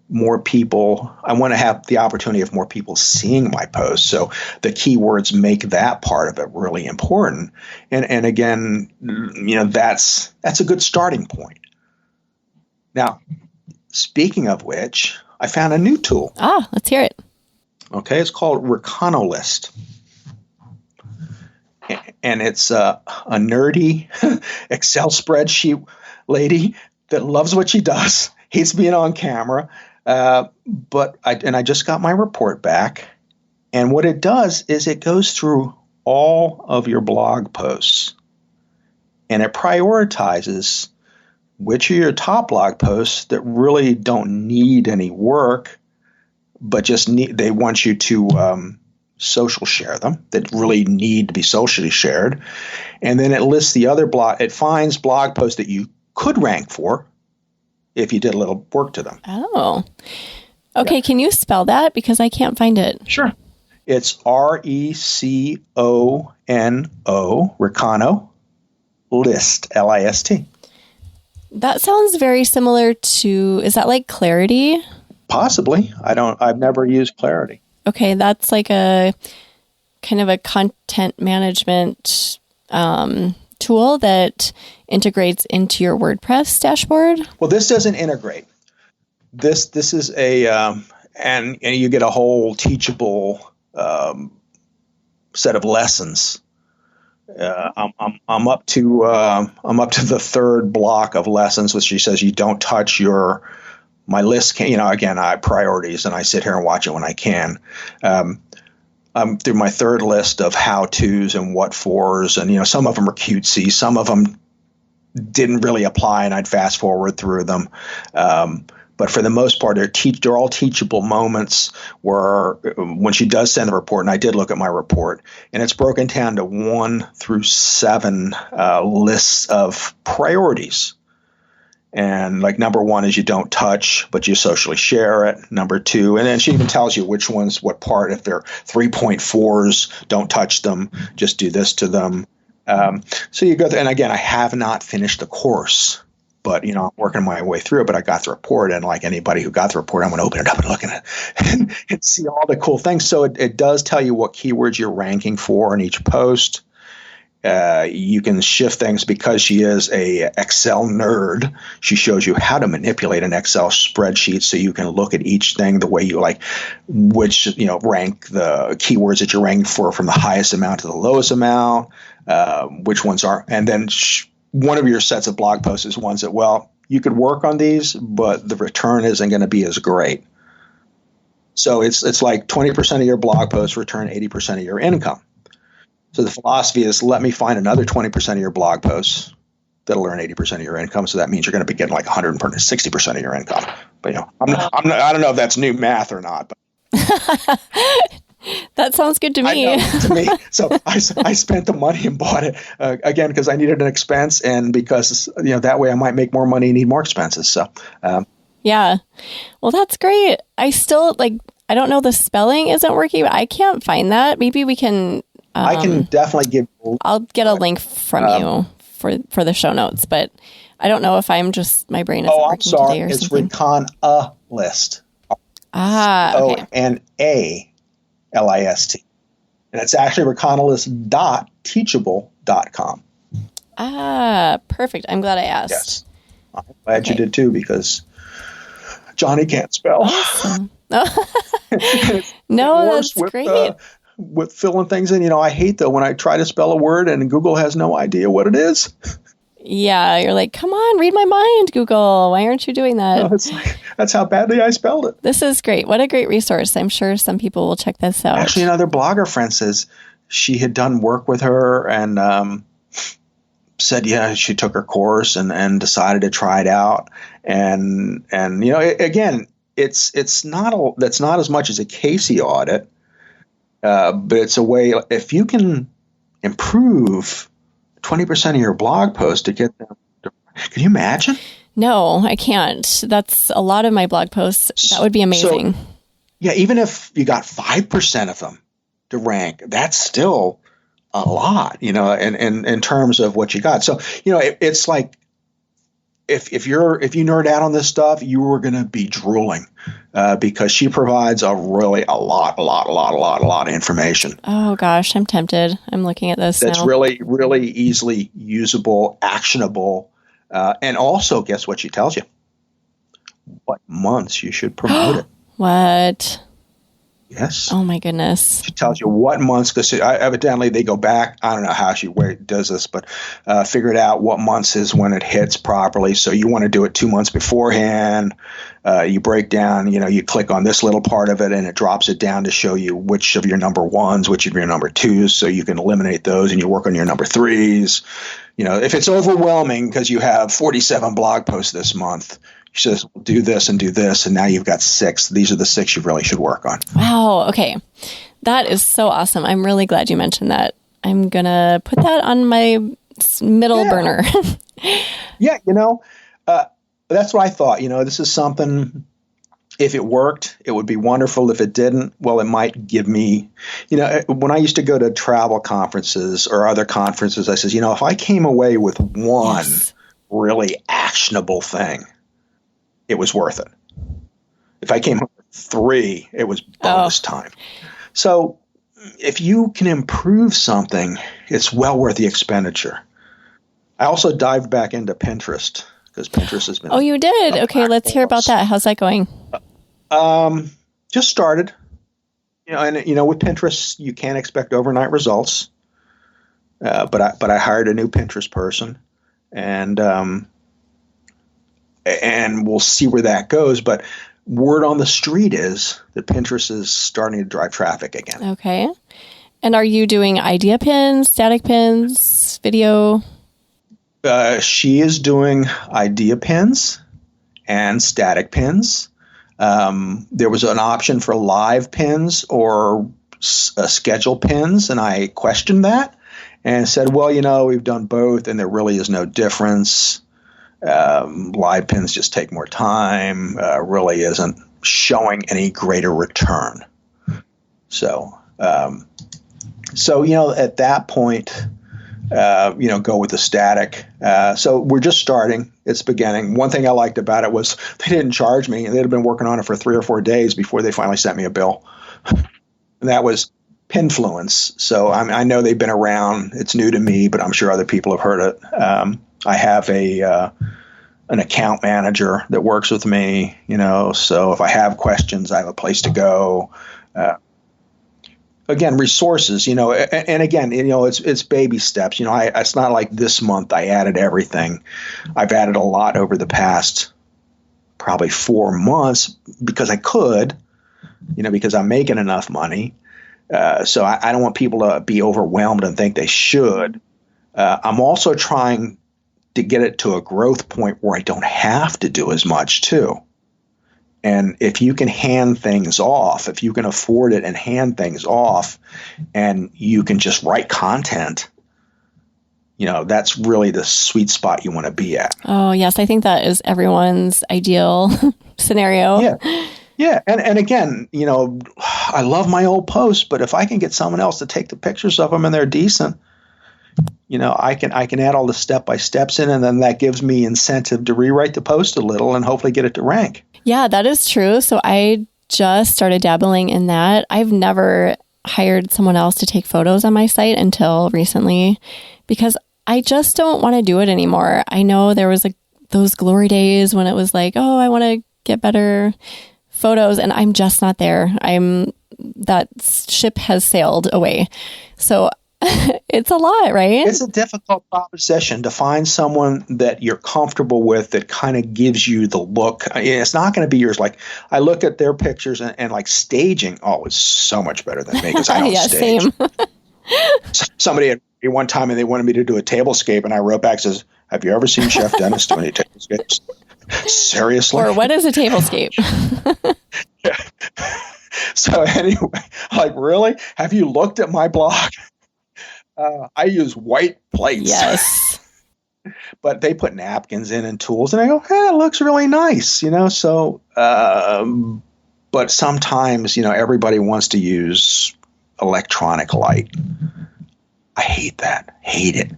more people. I want to have the opportunity of more people seeing my posts. So the keywords make that part of it really important. And again, that's a good starting point. Now, speaking of which, I found a new tool. Let's hear it. Okay, it's called Reconolist. And it's a nerdy Excel spreadsheet lady that loves what she does, hates being on camera. But I just got my report back. And what it does is it goes through all of your blog posts. And it prioritizes which are your top blog posts that really don't need any work, but they want you to social share them, that really need to be socially shared. And then it lists the other it finds blog posts that you could rank for if you did a little work to them. Oh, okay. Yeah. Can you spell that? Because I can't find it. Sure. It's Recono, Recono, list, List. That sounds very similar to, is that like Clarity? Possibly. I've never used Clarity. Okay, that's like a kind of a content management tool that integrates into your WordPress dashboard. Well, this doesn't integrate. This is a and you get a whole teachable set of lessons. I'm up to the third block of lessons, which she says you don't touch my list. Again, I priorities, and I sit here and watch it when I can. I'm through my third list of how-tos and what-fors, and some of them are cutesy, some of them didn't really apply, and I'd fast forward through them. But for the most part, they're all teachable moments where when she does send the report, and I did look at my report, and it's broken down to 1 through 7 lists of priorities. And like number 1 is you don't touch, but you socially share it. Number 2, and then she even tells you which ones, what part. If they're 3.4s, don't touch them. Just do this to them. So you go through, and again, I have not finished the course, but I'm working my way through it. But I got the report, and like anybody who got the report, I'm going to open it up and look at it and see all the cool things. So it does tell you what keywords you're ranking for in each post. You can shift things because she is a Excel nerd. She shows you how to manipulate an Excel spreadsheet so you can look at each thing the way you like, which, rank the keywords that you're ranking for from the highest amount to the lowest amount, which ones are. And then one of your sets of blog posts is ones that, well, you could work on these, but the return isn't going to be as great. So it's like 20% of your blog posts return 80% of your income. So the philosophy is, let me find another 20% of your blog posts that'll earn 80% of your income. So that means you're going to be getting like 160% of your income. But I don't know if that's new math or not. But that sounds good to me. I know, to me. So I spent the money and bought it again because I needed an expense, and because that way I might make more money and need more expenses. So yeah, well, that's great. I still I don't know, the spelling isn't working, but I can't find that. Maybe we can. I can definitely give. I'll get a link from you for the show notes, but I don't know if my brain isn't working today or something. It's Reconolist. Okay. Reconolist. And it's actually Reconolist.teachable.com. Perfect. I'm glad I asked. Yes. I'm glad you did too, because Johnny can't spell. Awesome. No, that's great. With filling things in, I hate though when I try to spell a word and Google has no idea what it is. Yeah, you're like, come on, read my mind, Google. Why aren't you doing that? No, that's how badly I spelled it. This is great. What a great resource. I'm sure some people will check this out. Actually, another blogger friend says she had done work with her and said, she took her course and decided to try it out. And again, that's not as much as a Casey audit. But it's a way, if you can improve 20% of your blog posts to get them, can you imagine? No, I can't. That's a lot of my blog posts. That would be amazing. So, yeah, even if you got 5% of them to rank, that's still a lot, in terms of what you got. So, it's like if you nerd out on this stuff, you are going to be drooling because she provides a lot of information. Oh gosh, I'm tempted. I'm looking at this That's now. really, really easily usable, actionable. And also, guess what she tells you? What months you should promote it. What? Yes. Oh my goodness. She tells you what months, because evidently they go back. I don't know how she does this, but figured out what months is when it hits properly. So you want to do it 2 months beforehand. You break down, you click on this little part of it and it drops it down to show you which of your number ones, which of your number twos. So you can eliminate those and you work on your number threes. If it's overwhelming because you have 47 blog posts this month, she says, well, do this, and now you've got 6. These are the 6 you really should work on. Wow. Okay. That is so awesome. I'm really glad you mentioned that. I'm going to put that on my middle burner. Yeah. That's what I thought. This is something, if it worked, it would be wonderful. If it didn't, well, it might give me, when I used to go to travel conferences or other conferences, I says, if I came away with one really actionable thing, it was worth it. If I came home with 3, it was bonus time. So if you can improve something, it's well worth the expenditure. I also dived back into Pinterest because Pinterest has been. Oh, you did? Okay, let's hear about that. How's that going? Just started. And with Pinterest, you can't expect overnight results. But I hired a new Pinterest person, and we'll see where that goes. But word on the street is that Pinterest is starting to drive traffic again. Okay. And are you doing idea pins, static pins, video? She is doing idea pins and static pins. There was an option for live pins or schedule pins, and I questioned that and said, well, we've done both, and there really is no difference. Live pins just take more time, really isn't showing any greater return. So at that point, go with the static. So we're just starting. It's beginning. One thing I liked about it was they didn't charge me. They'd have been working on it for 3 or 4 days before they finally sent me a bill. And that was Pinfluence. So I know they've been around. It's new to me, but I'm sure other people have heard it. I have an account manager that works with me, so if I have questions, I have a place to go. Again, resources, and again, it's baby steps. It's not like this month I added everything. I've added a lot over the past probably 4 months because I could, because I'm making enough money. So I don't want people to be overwhelmed and think they should. I'm also trying to get it to a growth point where I don't have to do as much too. And if you can hand things off, if you can afford it and hand things off, and you can just write content, that's really the sweet spot you want to be at. Oh, yes. I think that is everyone's ideal scenario. Yeah. And again, I love my old posts, but if I can get someone else to take the pictures of them and they're decent, I can add all the step-by-steps in, and then that gives me incentive to rewrite the post a little and hopefully get it to rank. Yeah, that is true. So I just started dabbling in that. I've never hired someone else to take photos on my site until recently because I just don't want to do it anymore. I know there was those glory days when it was like, oh, I want to get better photos, and I'm just not there. That ship has sailed away. So it's a lot, right? It's a difficult proposition to find someone that you're comfortable with that kind of gives you the look. It's not going to be yours. Like I look at their pictures and like staging. Oh, it's so much better than me because I don't stage. Same. Somebody had me one time and they wanted me to do a tablescape, and I wrote back says, "Have you ever seen Chef Dennis do any tablescapes?" Seriously? Or what is a tablescape? Yeah. So anyway, like really? Have you looked at my blog? I use white plates. Yes. But they put napkins in and tools, and I go, hey, it looks really nice, So, but sometimes, everybody wants to use electronic light. I hate that. Hate it.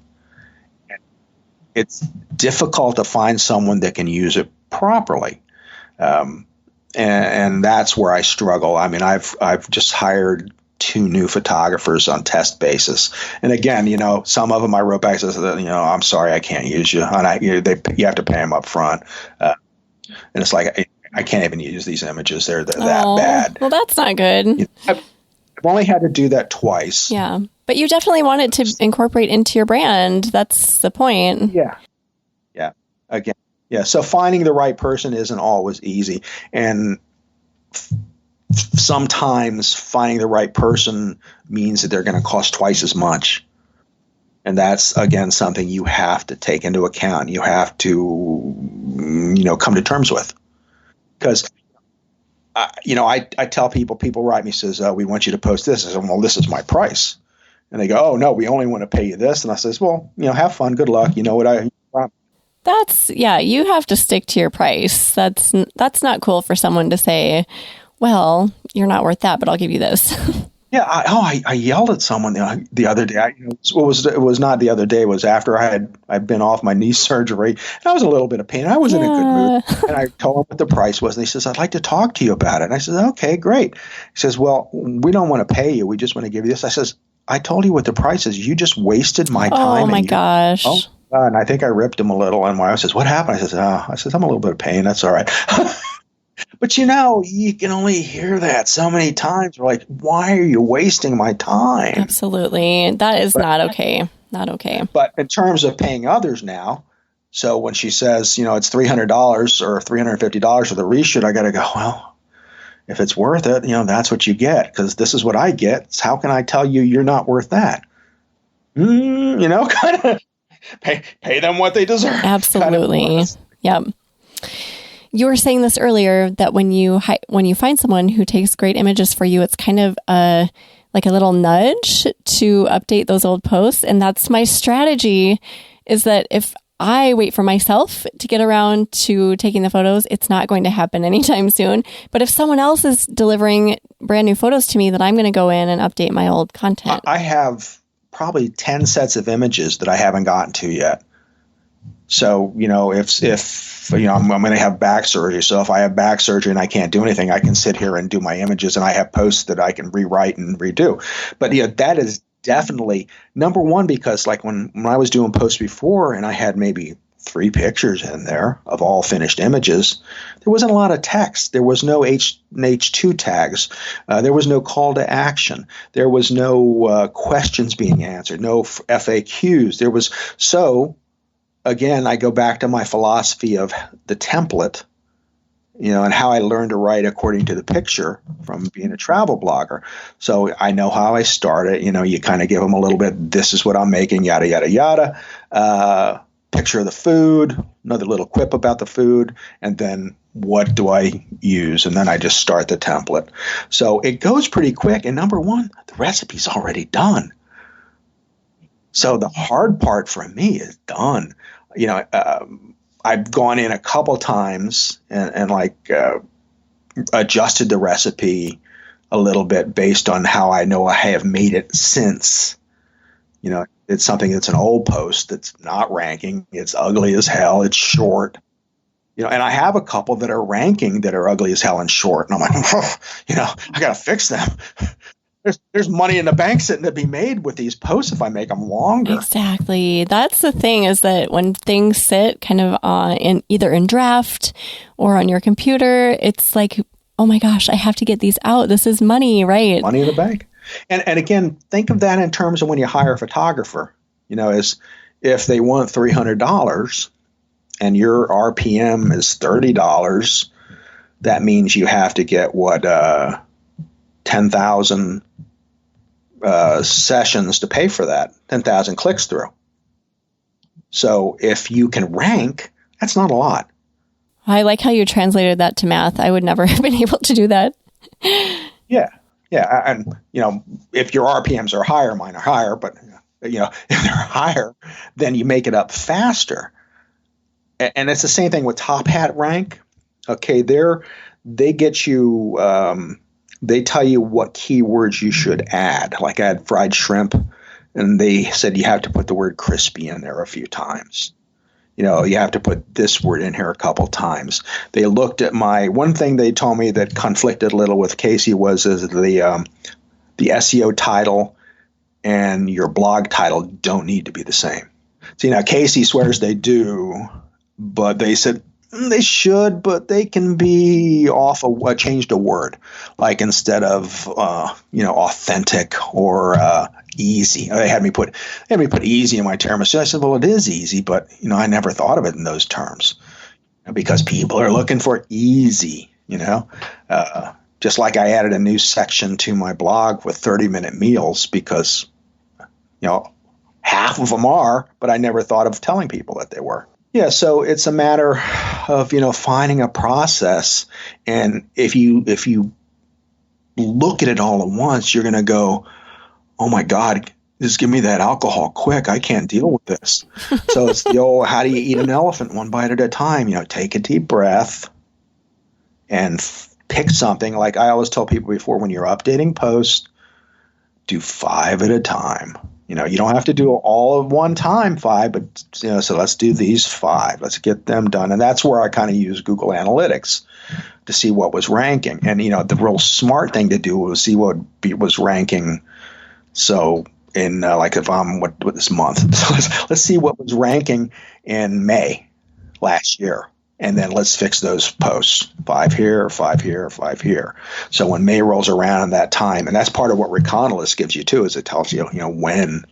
It's difficult to find someone that can use it properly. And that's where I struggle. I mean, I've just hired 2 new photographers on test basis. And again, some of them I wrote back and said, I'm sorry, I can't use you. And you have to pay them up front. And it's like, I can't even use these images. They're that bad. Well, that's not good. I've only had to do that twice. Yeah. But you definitely want it to incorporate into your brand. That's the point. Yeah. Yeah. Again. Yeah. So finding the right person isn't always easy. And sometimes finding the right person means that they're going to cost twice as much. And that's, again, something you have to take into account. You have to, come to terms with. Because, I tell people write me, says, we want you to post this. I said, well, this is my price. And they go, oh, no, we only want to pay you this. And I says, well, have fun. Good luck. You know what you have to stick to your price. That's not cool for someone to say, well, you're not worth that, but I'll give you this. Yeah. I yelled at someone the other day. It was not the other day. It was after I'd been off my knee surgery, and I was in a little bit of pain. I was in a good mood, and I told him what the price was, and he says, I'd like to talk to you about it. And I said, okay, great. He says, well, we don't want to pay you. We just want to give you this. I says, I told you what the price is. You just wasted my time. Oh my gosh. And I think I ripped him a little. And my wife says, what happened? I says, I'm a little bit of pain. That's all right. But you can only hear that so many times. We're like, why are you wasting my time? Absolutely. That is not okay. Not okay. But in terms of paying others now, so when she says, it's $300 or $350 for the reshoot, I got to go, well, if it's worth it, that's what you get, because this is what I get. So how can I tell you you're not worth that? Kind of pay them what they deserve. Absolutely. Kind of. Yep. You were saying this earlier, that when you find someone who takes great images for you, it's kind of like a little nudge to update those old posts. And that's my strategy, is that if I wait for myself to get around to taking the photos, it's not going to happen anytime soon. But if someone else is delivering brand new photos to me, then I'm going to go in and update my old content. I have probably 10 sets of images that I haven't gotten to yet. So, if I'm going to have back surgery. So if I have back surgery and I can't do anything, I can sit here and do my images, and I have posts that I can rewrite and redo. But that is definitely number one, because like when I was doing posts before and I had maybe 3 pictures in there of all finished images, there wasn't a lot of text. There was no H2 tags. There was no call to action. There was no questions being answered, no FAQs. Again, I go back to my philosophy of the template, and how I learned to write according to the picture from being a travel blogger. So I know how I start it. You kind of give them a little bit, this is what I'm making, yada, yada, yada. Picture of the food, another little quip about the food, and then what do I use? And then I just start the template. So it goes pretty quick. And number one, the recipe's already done. So the hard part for me is done. I've gone in a couple times and adjusted the recipe a little bit based on how I know I have made it since. It's something that's an old post that's not ranking. It's ugly as hell. It's short. And I have a couple that are ranking that are ugly as hell and short. And I'm like, I got to fix them. There's money in the bank sitting to be made with these posts if I make them longer. Exactly. That's the thing, is that when things sit kind of either in draft or on your computer, it's like, oh my gosh, I have to get these out. This is money, right? Money in the bank. And again, think of that in terms of when you hire a photographer, as if they want $300 and your RPM is $30, that means you have to get 10,000 sessions to pay for that, 10,000 clicks through. So if you can rank, that's not a lot. I like how you translated that to math. I would never have been able to do that. Yeah. And, if your RPMs are higher, mine are higher, but if they're higher, then you make it up faster. And it's the same thing with top hat rank. Okay, they get you. They tell you what keywords you should add. Like I had fried shrimp, and they said you have to put the word crispy in there a few times. You have to put this word in here a couple times. They looked at one thing they told me that conflicted a little with Casey was the SEO title and your blog title don't need to be the same. See, now Casey swears they do, but they said they should, but they can be off changed a word, like instead of authentic or easy. They had me put easy in my tiramisu. I said, well, it is easy, but I never thought of it in those terms because people are looking for easy. Just like I added a new section to my blog with 30-minute meals because half of them are, but I never thought of telling people that they were. Yeah, so it's a matter of finding a process, and if you look at it all at once, you're going to go, oh my God, just give me that alcohol quick. I can't deal with this. So it's the old, how do you eat an elephant one bite at a time? Take a deep breath and pick something. Like I always tell people before, when you're updating posts, do 5 at a time. You don't have to do all of one time 5, but so let's do these 5. Let's get them done. And that's where I kind of use Google Analytics to see what was ranking. And the real smart thing to do was see what was ranking. So in like if I'm what this month, so let's see what was ranking in May last year. And then let's fix those posts. 5 here, 5 here, 5 here. So when May rolls around in that time, and that's part of what Reconalyst gives you too, is it tells you, when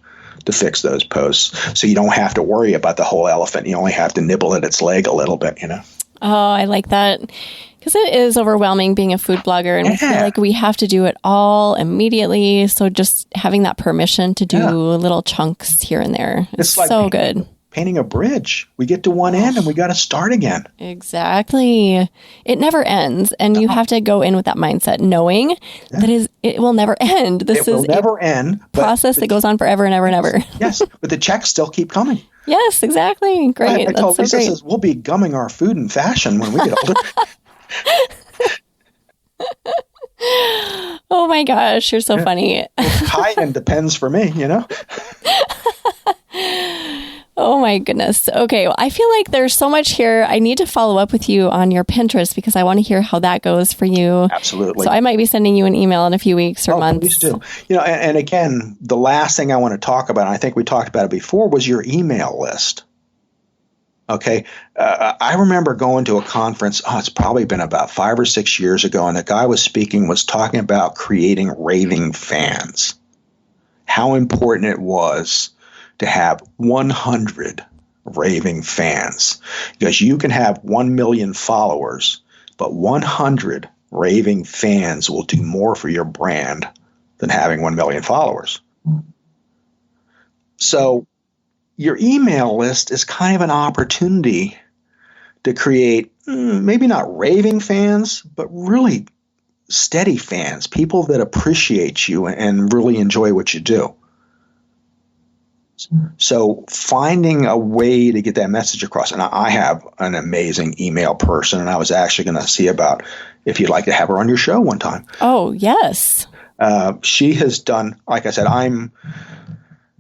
to fix those posts. So you don't have to worry about the whole elephant. You only have to nibble at its leg a little bit, Oh, I like that. Because it is overwhelming being a food blogger, and we feel like we have to do it all immediately. So just having that permission to do little chunks here and there is like so good. Painting a bridge. We get to one end and we got to start again. Exactly. It never ends. And you have to go in with that mindset, knowing that it will never end. This is never end. Process that goes on forever and ever and ever. Yes, but the checks still keep coming. Yes, exactly. Great. I told That's so great. We'll be gumming our food in fashion when we get older. Oh my gosh, you're so funny. High end depends for me, Oh my goodness. Okay. Well, I feel like there's so much here. I need to follow up with you on your Pinterest because I want to hear how that goes for you. Absolutely. So I might be sending you an email in a few weeks or months. Please do. And again, the last thing I want to talk about, and I think we talked about it before, was your email list. Okay. I remember going to a conference, it's probably been about 5 or 6 years ago, and the guy was talking about creating raving fans, how important it was to have 100 raving fans, because you can have 1 million followers, but 100 raving fans will do more for your brand than having 1 million followers. So your email list is kind of an opportunity to create maybe not raving fans, but really steady fans, people that appreciate you and really enjoy what you do. So finding a way to get that message across, and I have an amazing email person, and I was actually going to see about if you'd like to have her on your show one time. Oh, yes. She has done, like I said, I'm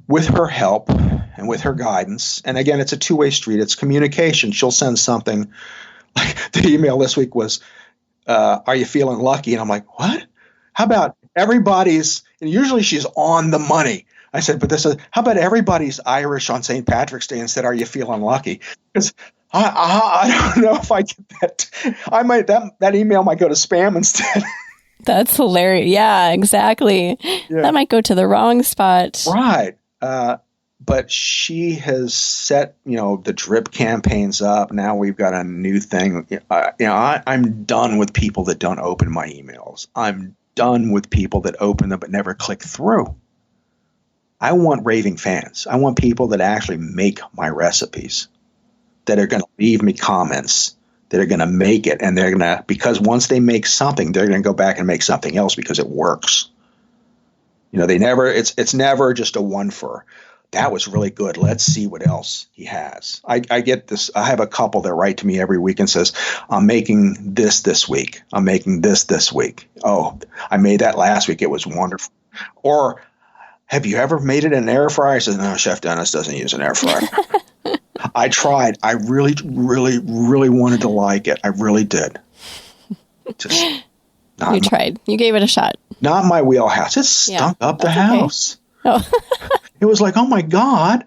with her help and with her guidance. And again, it's a two-way street. It's communication. She'll send something. Like the email this week was, are you feeling lucky? And I'm like, what? How about everybody's, and usually she's on the money. I said, but this is, how about everybody's Irish on St. Patrick's Day instead? Are you feeling lucky? Because I don't know if I get that. That email might go to spam instead. That's hilarious. Yeah, exactly. Yeah. That might go to the wrong spot. Right. But she has set, the drip campaigns up. Now we've got a new thing. I'm done with people that don't open my emails. I'm done with people that open them but never click through. I want raving fans. I want people that actually make my recipes, that are going to leave me comments, that are going to make it, and they're going to, because once they make something, they're going to go back and make something else because it works. It's never just a one for. that was really good. Let's see what else he has. I get this. I have a couple that write to me every week and says, I'm making this week. I'm making this week. Oh, I made that last week. It was wonderful. Or, have you ever made it in an air fryer? I said, no, Chef Dennis doesn't use an air fryer. I tried. I really, really, really wanted to like it. I really did. Just you tried. You gave it a shot. Not my wheelhouse. It stunk up the house. Okay. Oh. It was like, oh my God,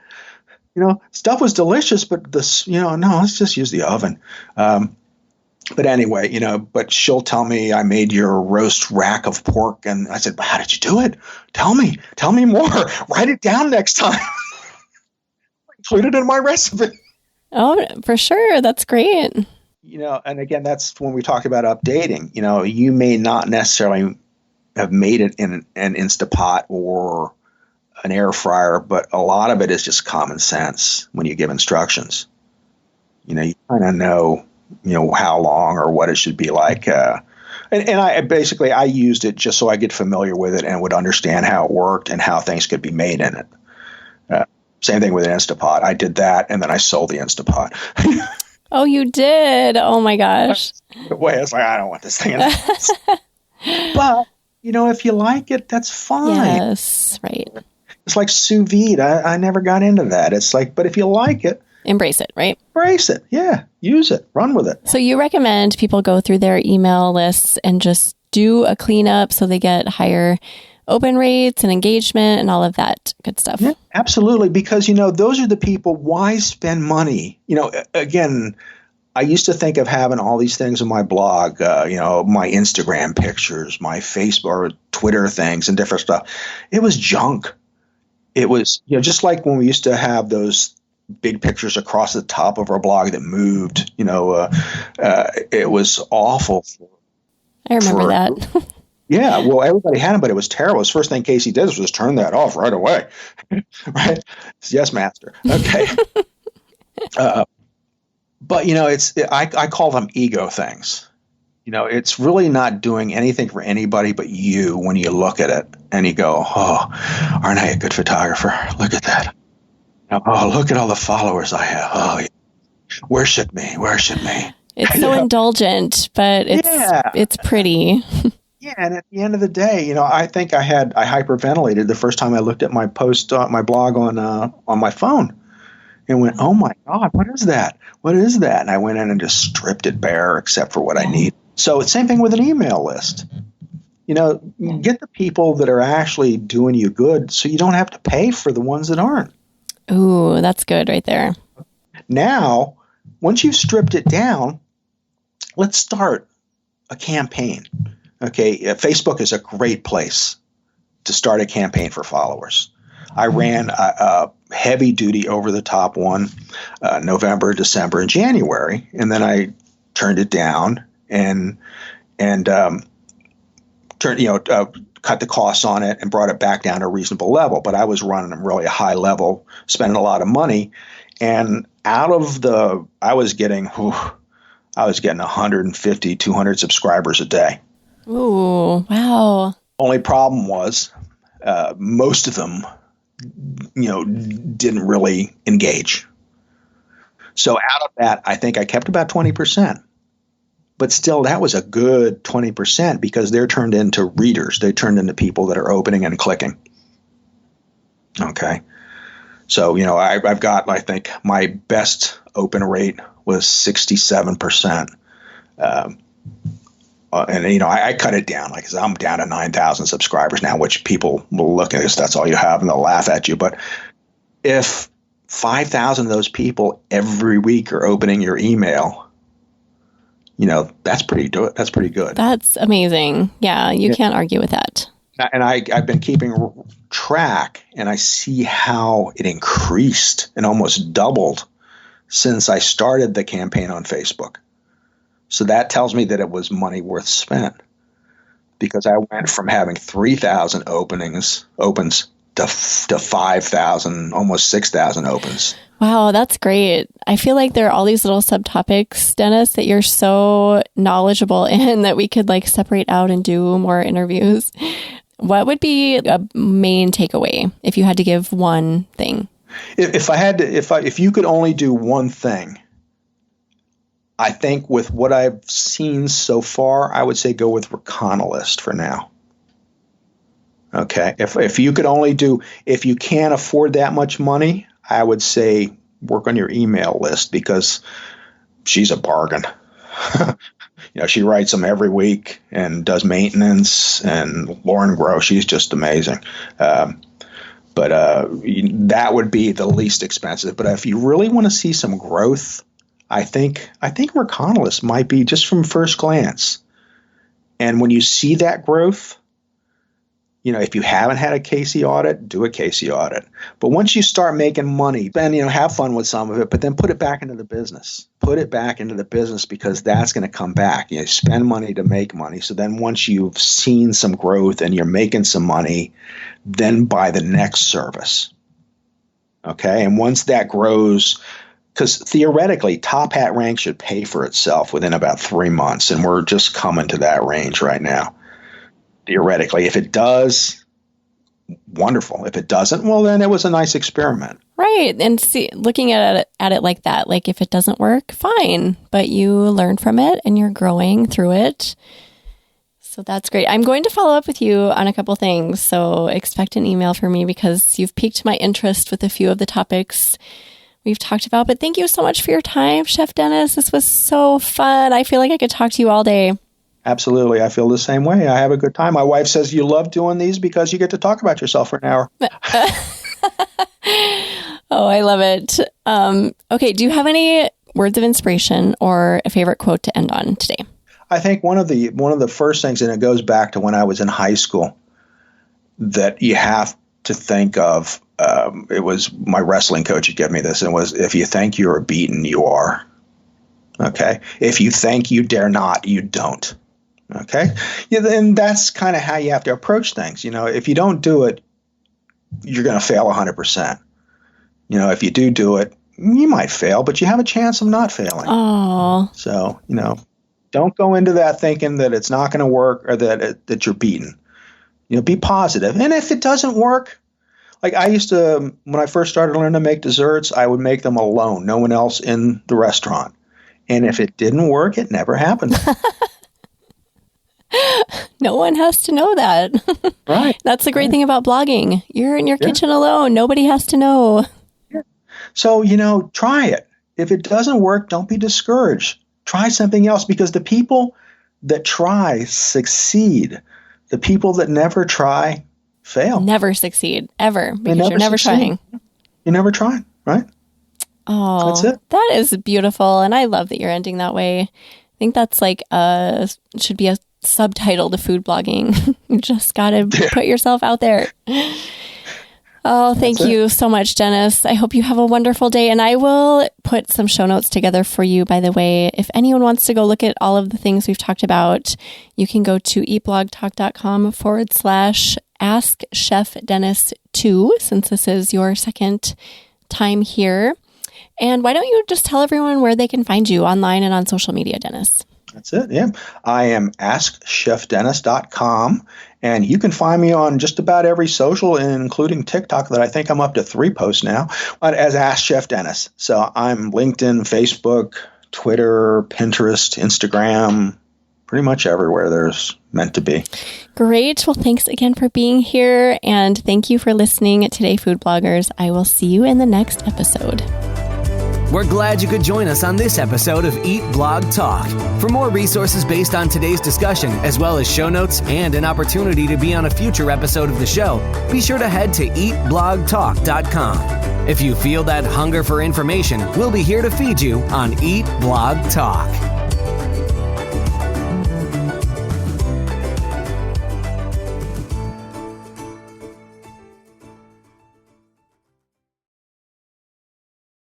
stuff was delicious, but this, no, let's just use the oven. But anyway, but she'll tell me, I made your roast rack of pork. And I said, how did you do it? Tell me more. Write it down next time. Include it in my recipe. Oh, for sure. That's great. And again, that's when we talk about updating. You may not necessarily have made it in an Instapot or an air fryer, but a lot of it is just common sense when you give instructions. You kind of know, how long or what it should be like. And I used it just so I get familiar with it and would understand how it worked and how things could be made in it. Same thing with an Instapot. I did that, and then I sold the Instapot. Oh, you did? Oh my gosh. The way it's like, I don't want this thing in the house. But, if you like it, that's fine. Yes, right. It's like sous vide. I never got into that. It's like, but if you like it, embrace it, right? Embrace it. Yeah. Use it. Run with it. So you recommend people go through their email lists and just do a cleanup so they get higher open rates and engagement and all of that good stuff. Yeah, absolutely. Because, those are the people, why spend money? Again, I used to think of having all these things on my blog, my Instagram pictures, my Facebook or Twitter things and different stuff. It was junk. It was, just like when we used to have those big pictures across the top of our blog that moved, it was awful. I remember that. Yeah, well, everybody had them, but it was terrible. The first thing Casey did was turn that off right away. Right? Yes, master. Okay. But, I call them ego things. It's really not doing anything for anybody but you when you look at it and you go, oh, aren't I a good photographer? Look at that. Oh, look at all the followers I have. Oh, yeah. Worship me. It's so indulgent, but it's pretty. Yeah, and at the end of the day, I think I hyperventilated the first time I looked at my post, my blog on my phone, and went, "Oh my God, what is that? What is that?" And I went in and just stripped it bare, except for what I need. So it's same thing with an email list. Get the people that are actually doing you good, so you don't have to pay for the ones that aren't. Ooh, that's good right there. Now, once you've stripped it down, let's start a campaign. Okay, Facebook is a great place to start a campaign for followers. I ran a heavy duty over the top one November, December, and January, and then I turned it down and cut the costs on it and brought it back down to a reasonable level. But I was running them really a high level, spending a lot of money, and I was getting 150, 200 subscribers a day. Ooh, wow. Only problem was most of them, didn't really engage. So out of that, I think I kept about 20%. But still, that was a good 20% because they're turned into readers. They turned into people that are opening and clicking. Okay. So, I've got, I think, my best open rate was 67%. I cut it down. Like I'm down to 9,000 subscribers now, which people will look at this. That's all you have, and they'll laugh at you. But if 5,000 of those people every week are opening your email, that's pretty good. That's pretty good. That's amazing. Yeah, you can't argue with that. And I've been keeping track, and I see how it increased and almost doubled since I started the campaign on Facebook. So that tells me that it was money worth spent, because I went from having 3,000 opens to 5,000, almost 6,000 opens. Wow, that's great. I feel like there are all these little subtopics, Dennis, that you're so knowledgeable in that we could separate out and do more interviews. What would be a main takeaway if you had to give one thing? If you could only do one thing, I think with what I've seen so far, I would say go with Reconalist for now. Okay. If you can't afford that much money, I would say work on your email list because she's a bargain. She writes them every week and does maintenance, and Lauren Groh, she's just amazing. But that would be the least expensive. But if you really want to see some growth, I think Reconalist might be just from first glance. And when you see that growth, if you haven't had a Casey audit, do a Casey audit. But once you start making money, then, have fun with some of it, but then put it back into the business. Put it back into the business because that's going to come back. Spend money to make money. So then once you've seen some growth and you're making some money, then buy the next service. Okay. And once that grows, because theoretically, Top Hat rank should pay for itself within about 3 months. And we're just coming to that range right now. Theoretically, if it does, wonderful. If it doesn't, well, then it was a nice experiment. Right. And see, looking at it like that, like if it doesn't work, fine, but you learn from it and you're growing through it. So that's great. I'm going to follow up with you on a couple things. So expect an email from me because you've piqued my interest with a few of the topics we've talked about. But thank you so much for your time, Chef Dennis. This was so fun. I feel like I could talk to you all day. Absolutely. I feel the same way. I have a good time. My wife says you love doing these because you get to talk about yourself for an hour. Oh, I love it. Okay. Do you have any words of inspiration or a favorite quote to end on today? I think one of the first things, and it goes back to when I was in high school, that you have to think of, it was my wrestling coach who gave me this, and it was, if you think you're beaten, you are. Okay. If you think you dare not, you don't. Okay. Yeah, and that's kind of how you have to approach things. If you don't do it, you're going to fail 100%. If you do it, you might fail, but you have a chance of not failing. Oh. So, don't go into that thinking that it's not going to work or that you're beaten. Be positive. And if it doesn't work, like I used to, when I first started learning to make desserts, I would make them alone, no one else in the restaurant. And if it didn't work, it never happened. No one has to know that. Right. That's the great thing about blogging. You're in your kitchen alone. Nobody has to know. Yeah. So, try it. If it doesn't work, don't be discouraged. Try something else because the people that try succeed. The people that never try fail. Never succeed, ever, because you're never trying. You're never trying, right? Oh, that's it. That is beautiful. And I love that you're ending that way. I think that's like should be a subtitle to food blogging. You just got to put yourself out there. Oh, thank you so much, Dennis. I hope you have a wonderful day. And I will put some show notes together for you, by the way. If anyone wants to go look at all of the things we've talked about, you can go to eatblogtalk.com/askchefdennis2, since this is your second time here. And why don't you just tell everyone where they can find you online and on social media, Dennis? That's it. Yeah. I am askchefdennis.com, and you can find me on just about every social, including TikTok, that I think I'm up to 3 posts now, as Ask Chef Dennis. So I'm LinkedIn, Facebook, Twitter, Pinterest, Instagram, pretty much everywhere there's meant to be. Great. Well, thanks again for being here, and thank you for listening today, food bloggers. I will see you in the next episode. We're glad you could join us on this episode of Eat Blog Talk. For more resources based on today's discussion, as well as show notes and an opportunity to be on a future episode of the show, be sure to head to eatblogtalk.com. If you feel that hunger for information, we'll be here to feed you on Eat Blog Talk.